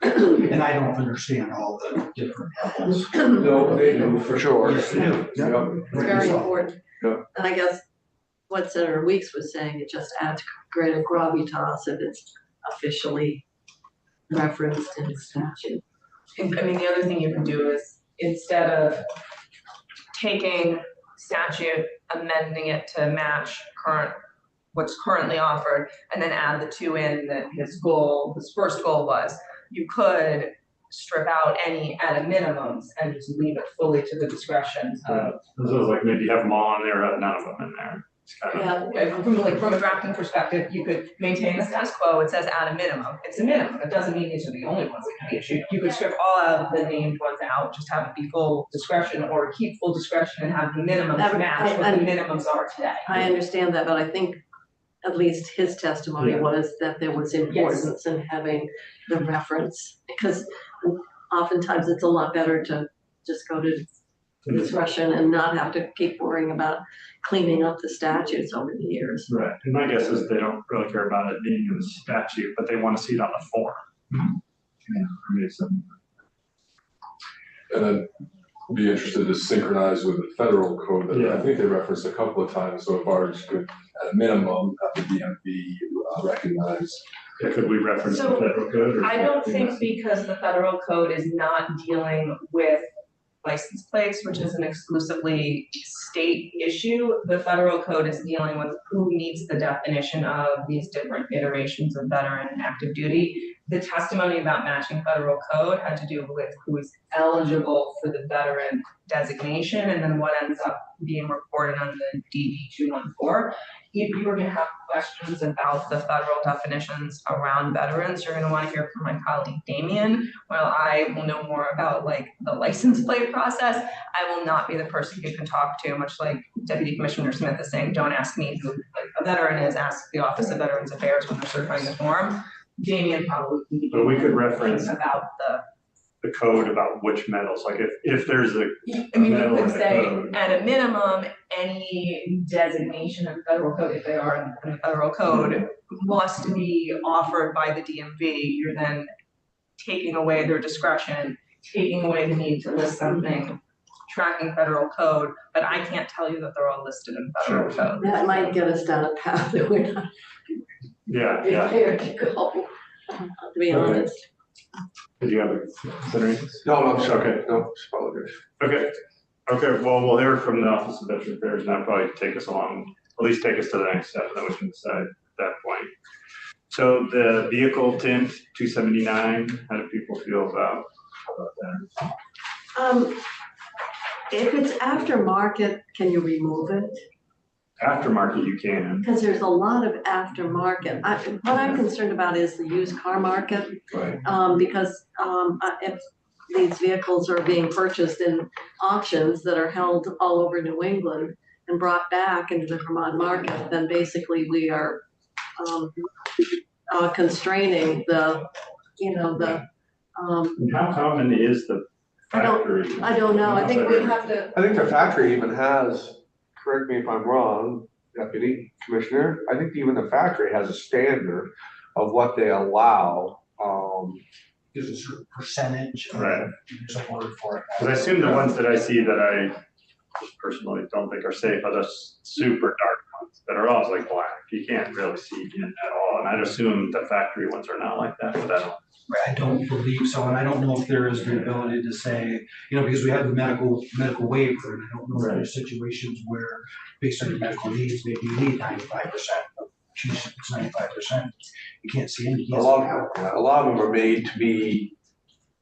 And I don't understand all the different levels. No, they do for sure. Yes, they do. Yeah. Very important. Yeah. And I guess what Senator Weeks was saying, it just adds greater gravitas if it's officially referenced in the statute. I mean, the other thing you can do is instead of taking statute, amending it to match what's currently offered, and then add the 2 in that his first goal was, you could strip out any at a minimums and just leave it fully to the discretion of. This was like maybe have them all in there, have none of them in there. It's kind of. Yeah, From a drafting perspective, you could maintain the status quo. It says at a minimum. It's a minimum. It doesn't mean these are the only ones that can be issued. You could strip all of the named ones out, just have it be full discretion, or keep full discretion and have the minimums match what the minimums are today. I understand that, but I think at least his testimony was that there was importance in having the reference, because oftentimes it's a lot better to just go to discretion and not have to keep worrying about cleaning up the statutes over the years. Right. And my guess is they don't really care about it being in the statute, but they want to see it on the form. And I'd be interested to synchronize with the federal code that I think they referenced a couple of times, so if ours could, at a minimum, have the DMV recognize. Yeah, could we reference the So, federal code? Or I don't think because the federal code is not dealing with license plates, which is an exclusively state issue, the federal code is dealing with who meets the definition of these different iterations of veteran active duty. the testimony about matching federal code had to do with who is eligible for the veteran designation and then what ends up being reported on the DD 214. If you were gonna have questions about the federal definitions around veterans, you're gonna wanna hear from my colleague Damien. While I will know more about like the license plate process, I will not be the person you can talk to, much like Deputy Commissioner Smith is saying, don't ask me who a veteran is, ask the Office of Veterans Affairs when they're certifying the form. Damien probably can give But we you could reference about the code about which metals, like if there's a I mean, you metal in could the say, code. at a minimum, any designation of federal code, if they are in the federal code, must be offered by the DMV. You're then taking away their discretion, taking away the need to list something, tracking federal code, but I can't tell you that they're all listed in federal code. That might get us down a path that we're not Yeah, prepared to go, to be Okay. honest. Did you have a consideration? No, I'm sorry, Okay. no, apologies. Okay, well, we'll hear from the Office of Veteran Affairs, and that'll probably take us along, at least take us to the next step, then we can decide at that point. So the vehicle tint, 279, how do people feel about that? If it's aftermarket, can you remove it? Aftermarket, you can. Because there's a lot of aftermarket. What I'm concerned about is the used car market. Right. Because if these vehicles are being purchased in auctions that are held all over New England and brought back into the Vermont market, then basically we are constraining the. How common is the I don't- factory? I don't know. I think we have to. I think the factory even has, correct me if I'm wrong, Deputy Commissioner, I think even the factory has a standard of what they allow. There's a certain percentage. Right. There's a word for it. Because I assume the ones that I see that I just personally don't think are safe are the super dark ones that are always like black. You can't really see in at all. And I'd assume the factory ones are not like that, but I don't. I don't believe so, and I don't know if there is the ability to say, because we have the medical waiver, and I don't know if there's situations where, based on your medical needs, maybe you need 95%, choose it's 95%. You can't see any. A lot of them are made to be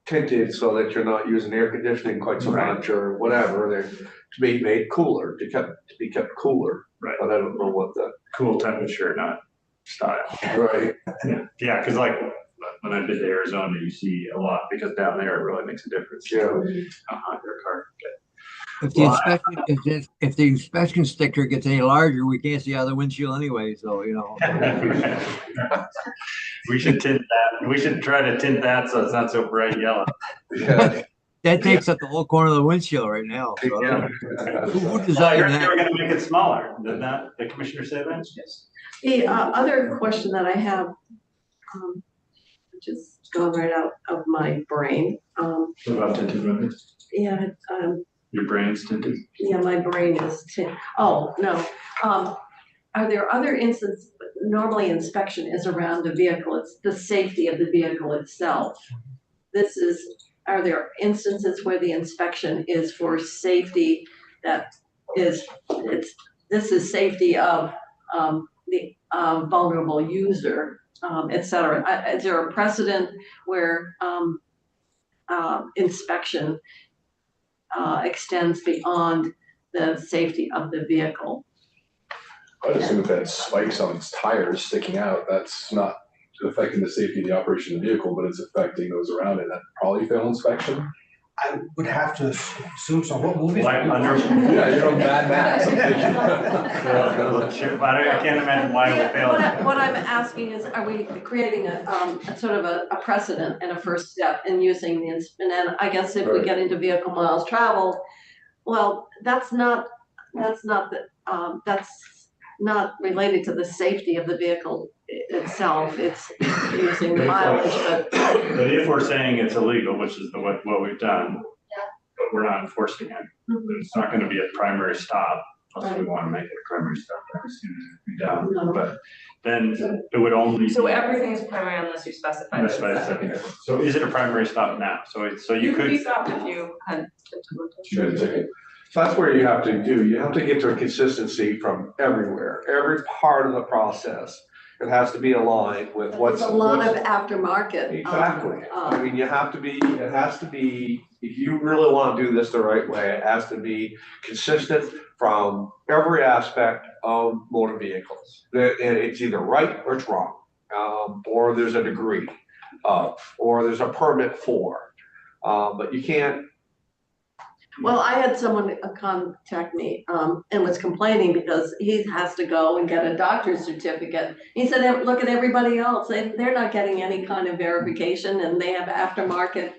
tinted so that you're not using air conditioning quite so Right. much or whatever. They're to be made cooler, to be kept cooler. Right. But I don't know what the. Cool temperature, not style. Right. Yeah, because like when I've been to Arizona, you see a lot because down there it really makes a difference. Yeah. Their car. If the inspection, if the inspection sticker gets any larger, we can't see out of the windshield anyway, so, We should tint that. We should try to tint that so it's not so bright yellow. Yeah. That takes up the whole corner of the windshield right now. So I don't know. Who Well, designed you're that? gonna make it smaller. Did not the commissioner say that? Yes. The other question that I have, which is going right out of my brain, What about tinted windows? yeah, Your brain's tinted? yeah, my brain is, oh, no. Are there other instances, normally inspection is around the vehicle, it's the safety of the vehicle itself. Are there instances where the inspection is for safety this is safety of the vulnerable user, et cetera? Is there a precedent where inspection extends beyond the safety of the vehicle? I'd assume if that spikes on its tires sticking out, that's not affecting the safety of the operation of the vehicle, but it's affecting those around it. That probably fail inspection. I would have to assume so. What movies? Like under. Yeah, you're on Mad Max. I'm thinking. I can't imagine why it would fail. What I'm asking is, are we creating a sort of a precedent and a first step in using the, and then I guess if we Right. get into vehicle miles traveled, well, that's not related to the safety of the vehicle itself. It's using the mileage, but. But if we're saying it's illegal, which is what we've done, but we're not enforcing it, then it's not gonna be a primary stop, unless we wanna make it a primary stop every student be down. No. But then it would only. So everything is primary unless you specify. That's that what I it's said. secondary. So is it a primary stop now? So you You could be could, stopped if you had. Should have taken- So that's where you have to get to a consistency from everywhere, every part of the process. It has to be aligned with what's. There's a lot what's- of aftermarket. Exactly. I mean, it has to be, if you really want to do this the right way, it has to be consistent from every aspect of motor vehicles. That, and it's either right or it's wrong, or there's a degree of, or there's a permit for. But you can't. Well, I had someone contact me, and was complaining because he has to go and get a doctor's certificate. He said, look at everybody else, they're not getting any kind of verification, and they have aftermarket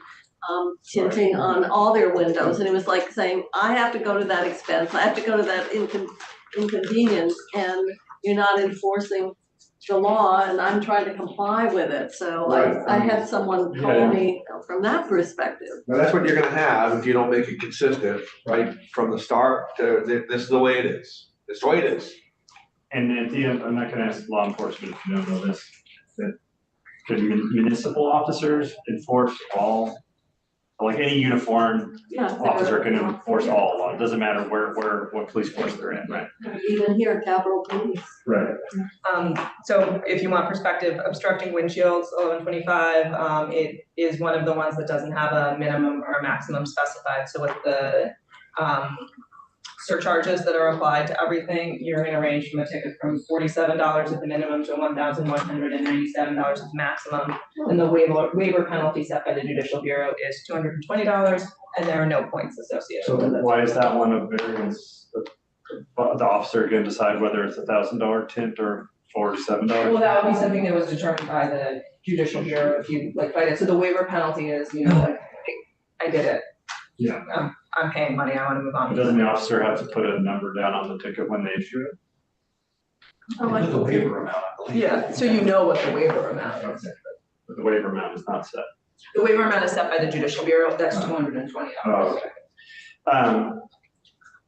tinting on all their windows, and it was like saying, I have to go to that expense, I have to go to that inconvenience, and you're not enforcing the law, and I'm trying to comply with it, so I had someone call me from that perspective. Now, that's what you're gonna have if you don't make it consistent, right, from the start to, this is the way it is. It's the way it is. And at the end, I'm not gonna ask law enforcement if you don't know this, that could municipal officers enforce all, like any uniformed officer can enforce all law, it doesn't matter what police force they're in, right? Even here, Capitol Police. Right. So if you want perspective, obstructing windshields, 1125, it is one of the ones that doesn't have a minimum or maximum specified. So with the surcharges that are applied to everything, you're gonna range from a ticket from $47 at the minimum to $1,197 at the maximum. And the waiver penalty set by the Judicial Bureau is $220, and there are no points associated So with it. why is that one of variance? The officer can decide whether it's $1,000 tint or $47? Well, that would be something that was determined by the Judicial Bureau if you like fight it. So the waiver penalty is, you know, like, I did it. Yeah. I'm paying money, I wanna move on. Doesn't the officer have to put a number down on the ticket when they issue it? There's a waiver amount, I believe. Yeah, so you know what the waiver amount is. But the waiver amount is not set. The waiver amount is set by the Judicial Bureau, that's $220. Oh, okay.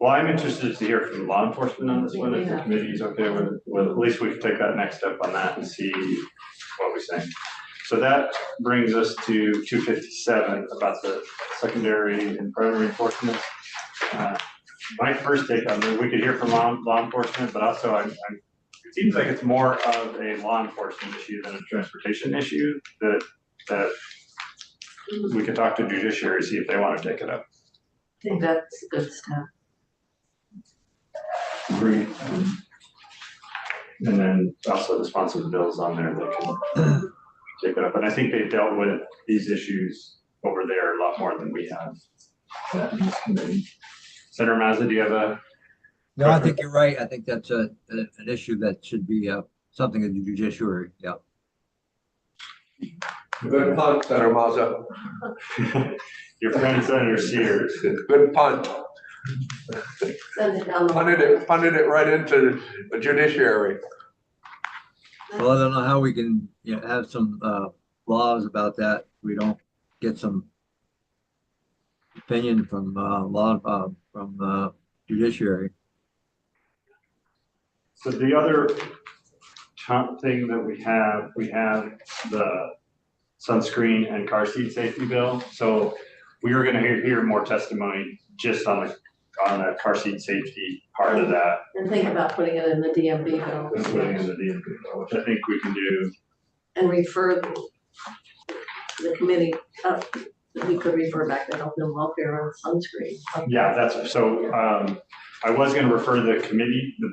Well, I'm interested to hear from law enforcement on this one, if the committee is okay with, at least we can take that next step on that and see what we say. So that brings us to 257, about the secondary and primary enforcement. My first take on it, we could hear from law enforcement, but also it seems like it's more of a law enforcement issue than a transportation issue, that we could talk to judiciary, see if they want to take it up. I think that's a good step. Agreed. And then also the sponsor of the bills on there, they can take it up. And I think they've dealt with these issues over there a lot more than we have. Senator Mazza, do you have a? No, I think you're right. I think that's an issue that should be something of the judiciary, yeah. Good punt, Senator Mazza. Your friend Senator Sears. Good punt. Send it down the. Punted it right into the judiciary. Well, I don't know how we can, have some laws about that. We don't get some opinion from from judiciary. So the other thing that we have the sunscreen and car seat safety bill. So we are gonna hear more testimony just on the car seat safety part of that. And think about putting it in the DMV bill. And putting in the DMV bill, which I think we can do. And refer the committee, we could refer back to health and welfare on sunscreen. Yeah, that's, so, I was gonna refer the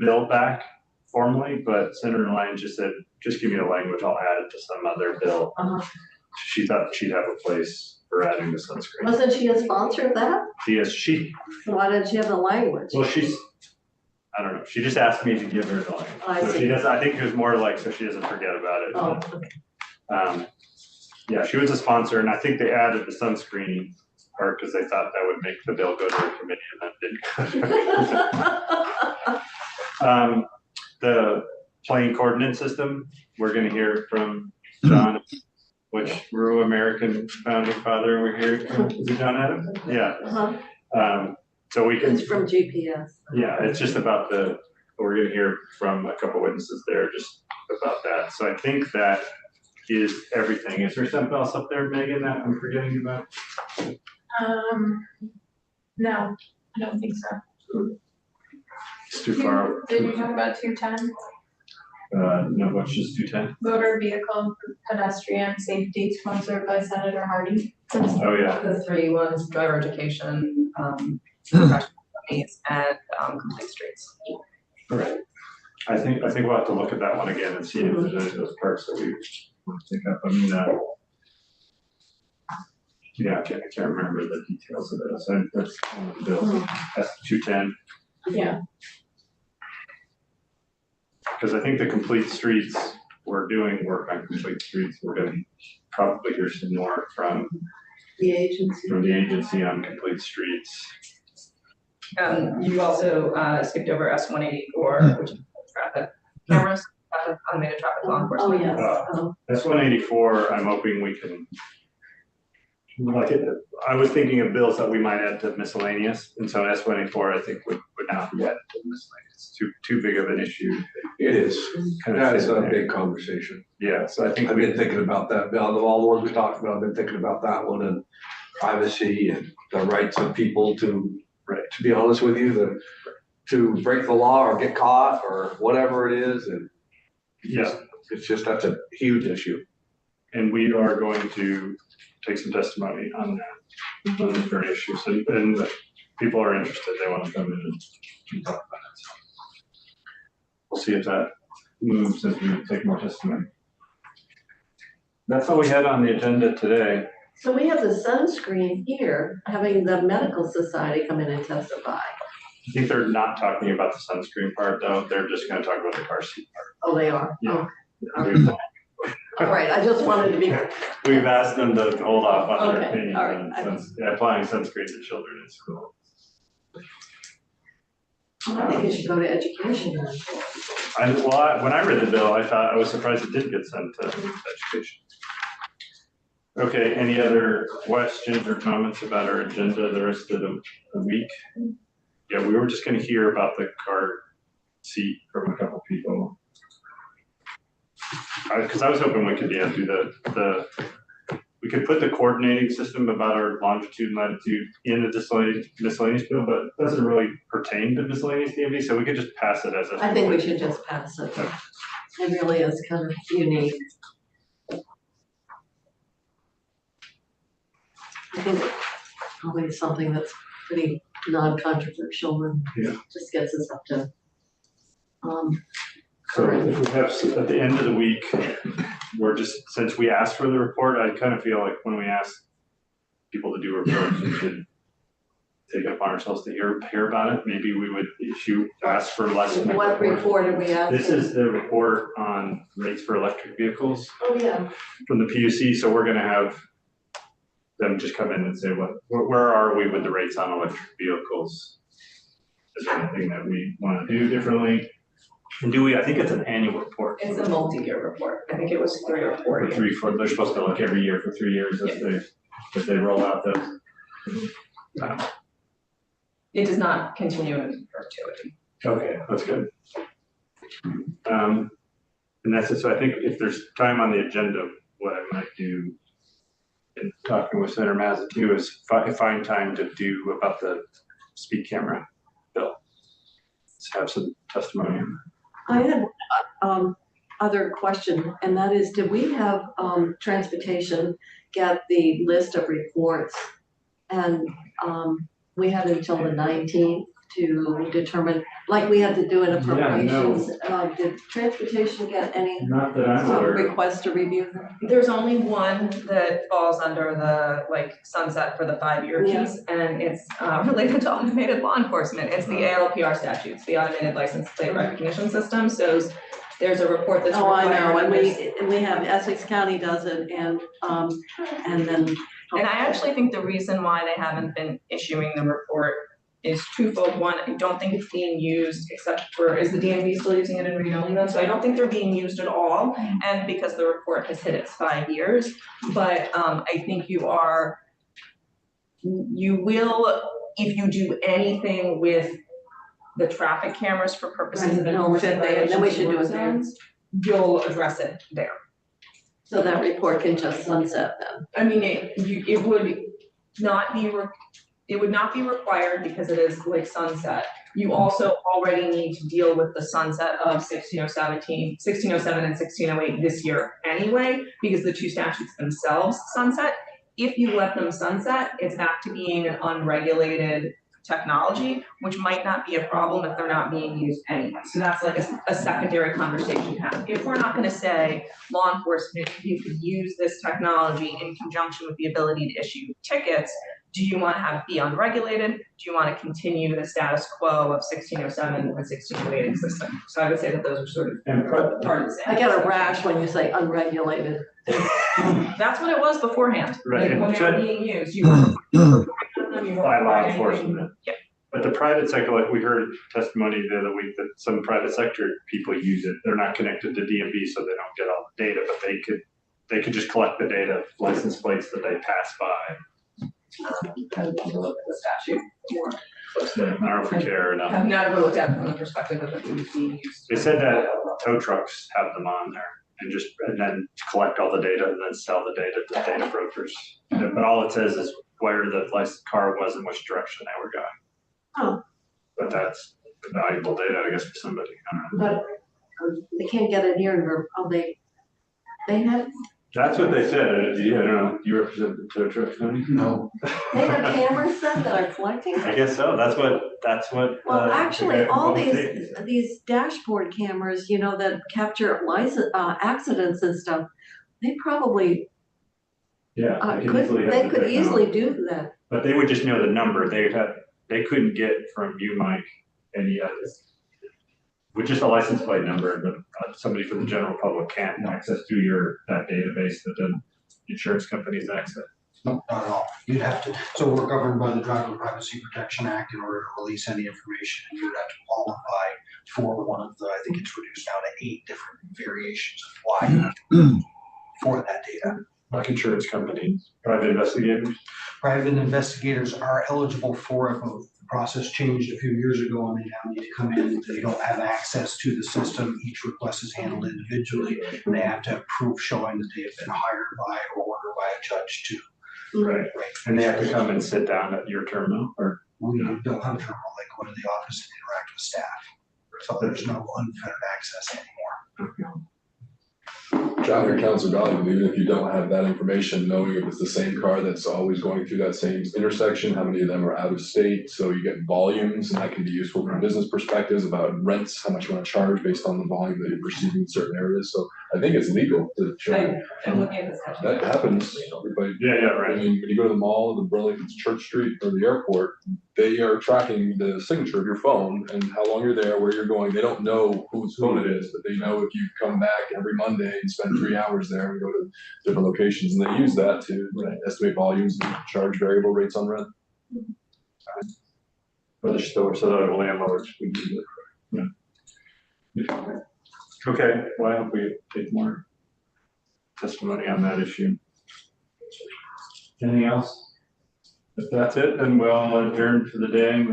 bill back formally, but Senator Lyon just said, just give me the language, I'll add it to some other bill. She thought she'd have a place for adding the sunscreen. Wasn't she a sponsor of that? She, So why didn't she have the language? well, I don't know, she just asked me to give her the language. I So she see. does, I think it was more like, so she doesn't forget about it. Oh, okay. Yeah, she was a sponsor, and I think they added the sunscreen part because they thought that would make the bill go to a committee, and that didn't. The plane coordinate system, we're gonna hear from John, which rural American founding father we're hearing from, is it John Adams? Yeah. Uh-huh. So we can, It's from GPS. yeah, it's just about we're gonna hear from a couple witnesses there just about that. So I think that is everything. Is there something else up there, Megan, that I'm forgetting about? No, I don't think so. It's too far. Did you talk about 210? No, what's just 210? Motor vehicle and pedestrian safety sponsored by Senator Hardy. Oh, yeah. The three ones, driver education, professional companies, and complete streets. All right. I think we'll have to look at that one again and see if there's any of those parts that we want to take up. I mean, yeah, I can't remember the details of it. So that's one of the bills. That's 210. Yeah. Because I think the complete streets, we're doing work on complete streets. We're going to probably hear some more from The agency. On complete streets. You also skipped over S-184, which is traffic cameras, automated traffic law Oh, enforcement. yes. S-184, I'm hoping we can, like, I was thinking of bills that we might add to miscellaneous, and so S-184, I think would not be added to miscellaneous. It's too big of an issue. It is. Kind of That is fit a in there. big conversation. Yeah, so I think I've been thinking about that. Out of all the ones we talked about, I've been thinking about that one and privacy and the rights of people to be honest with you, to break the law or get caught or whatever it is. And yeah, it's just, that's a huge issue. and we are going to take some testimony on that, on this very issue. So, and if people are interested, they want to come in and talk about it. So we'll see if that moves as we take more testimony. That's all we had on the agenda today. So we have the sunscreen here, having the medical society come in and testify. I think they're not talking about the sunscreen part though. They're just going to talk about the car seat part. Oh, they are? Yeah. Oh, all right, I just wanted to be, We've asked them to hold off on their Okay, opinion all right. on applying sunscreen to children in school. I think it should go to education. When I read the bill, I was surprised it didn't get sent to education. Okay, any other questions or comments about our agenda the rest of the week? Yeah, we were just gonna hear about the car seat from a couple people. Because I was hoping we could, do we could put the coordinating system about our longitude and latitude in the miscellaneous bill, but it doesn't really pertain to miscellaneous DMV, so we could just pass it as a. I think we should just pass it. It really is kind of unique. I think probably something that's pretty non-controversial and Yeah. just gets us up to, So if we have, at the end of the week, we're just, since we asked for the report, I kind of feel like when we ask people to do reports, we should take it upon ourselves to hear about it. Maybe we would ask for less. what report are we at? This is the report on rates for electric vehicles Oh, yeah. from the PUC, so we're gonna have them just come in and say, where are we with the rates on electric vehicles? Is there anything that we wanna do differently? And I think it's an annual report. It's a multi-year report. I think it was 3 or 4 years. They're supposed to look every year for 3 years as they roll out those. It does not continue in perpetuity. Okay, that's good. And that's it. So I think if there's time on the agenda, what I might do in talking with Senator Mazza too is find time to do about the speed camera bill. Let's have some testimony on that. I had other question, and that is, did we have transportation get the list of reports? And we had until the 19th to determine, like we had to do in appropriations. Did transportation get any Not that I'm aware of. request to review them? There's only one that falls under the sunset for the 5-year piece, and it's related to automated law enforcement. It's the ALPR statutes, the automated license plate recognition system. So there's a report that's Oh, I required. know, and we have, Essex County does it, and then. And I actually think the reason why they haven't been issuing the report is twofold. One, I don't think it's being used except for, is the DMV still using it in read-only mode? So I don't think they're being used at all. And because the report has hit its 5 years, but I think you will, if you do anything with the traffic cameras for purposes of Right, enforcement then we violations should of do road it there. zones, you'll address it there. So that report can just sunset then? I mean, it would not be required because it is like sunset, You also already need to deal with the sunset of 1607 and 1608 this year anyway, because the two statutes themselves sunset. If you let them sunset, it's back to being an unregulated technology, which might not be a problem if they're not being used anyway. So that's like a secondary conversation to have. If we're not gonna say, law enforcement, you can use this technology in conjunction with the ability to issue tickets, do you wanna have it be unregulated? Do you wanna continue the status quo of 1607 and 1608 existing? So I would say that those are sort of part of the same. I get a rash when you say unregulated. That's what it was beforehand. Right. Like, when they were being used, you were By law enforcement. Yeah. But the private sector, like we heard testimony the other week that some private sector people use it. They're not connected to DMV, so they don't get all the data, but they could just collect the data, license plates that they pass by. Kind of look at the statute more closely. I don't know if we care or not. I've never looked at it from the perspective of it being used. They said that tow trucks have them on there and then collect all the data and then sell the data to data brokers. But all it says is where the licensed car was and which direction they were going. Oh. But that's valuable data, I guess, for somebody. I don't know. But they can't get it here, they have, That's what they said. Yeah, I don't know. You represent the tow trucks, don't you? No. they have cameras then that are collecting? I guess so. That's what. Well, actually, all public safety said. these dashboard cameras, you know, that capture accidents and stuff, they probably Yeah. They could easily do that. But they would just know the number. They couldn't get from you, Mike, any other. With just a license plate number, but somebody from the general public can't access to that database that the insurance companies access. No, not at all. You'd have to, so we're governed by the Driver Privacy Protection Act in order to release any information, and you would have to qualify for one of the, I think it's reduced now to 8 different variations of why you have to for that data. Like insurance companies, private investigators. Private investigators are eligible for it, but the process changed a few years ago and they now need to come in. They don't have access to the system. Each request is handled individually. And they have to have proof showing that they have been hired by or ordered by a judge to. Right. And they have to come and sit down at your terminal or? We don't have a terminal, they go into the office and interact with staff. So there's no unfettered access anymore. Traffic counts are valuable, even if you don't have that information, knowing if it's the same car that's always going through that same intersection, how many of them are out of state, so you get volumes, and that can be useful from business perspectives about rents, how much you want to charge based on the volume that you're perceiving in certain areas, so I think it's legal to charge. I'm looking at this. That happens, everybody. Yeah, I right. mean, when you go to the mall, the Burlington Church Street or the airport, they are tracking the signature of your phone and how long you're there, where you're going. They don't know whose phone it is, but they know if you come back every Monday and spend 3 hours there and go to different locations, and they use that to estimate volumes and charge variable rates on rent. For the store, so that the landlords would use it. Yeah. Okay, well, I hope we take more testimony on that issue. Anything else? If that's it, then we'll adjourn for the day.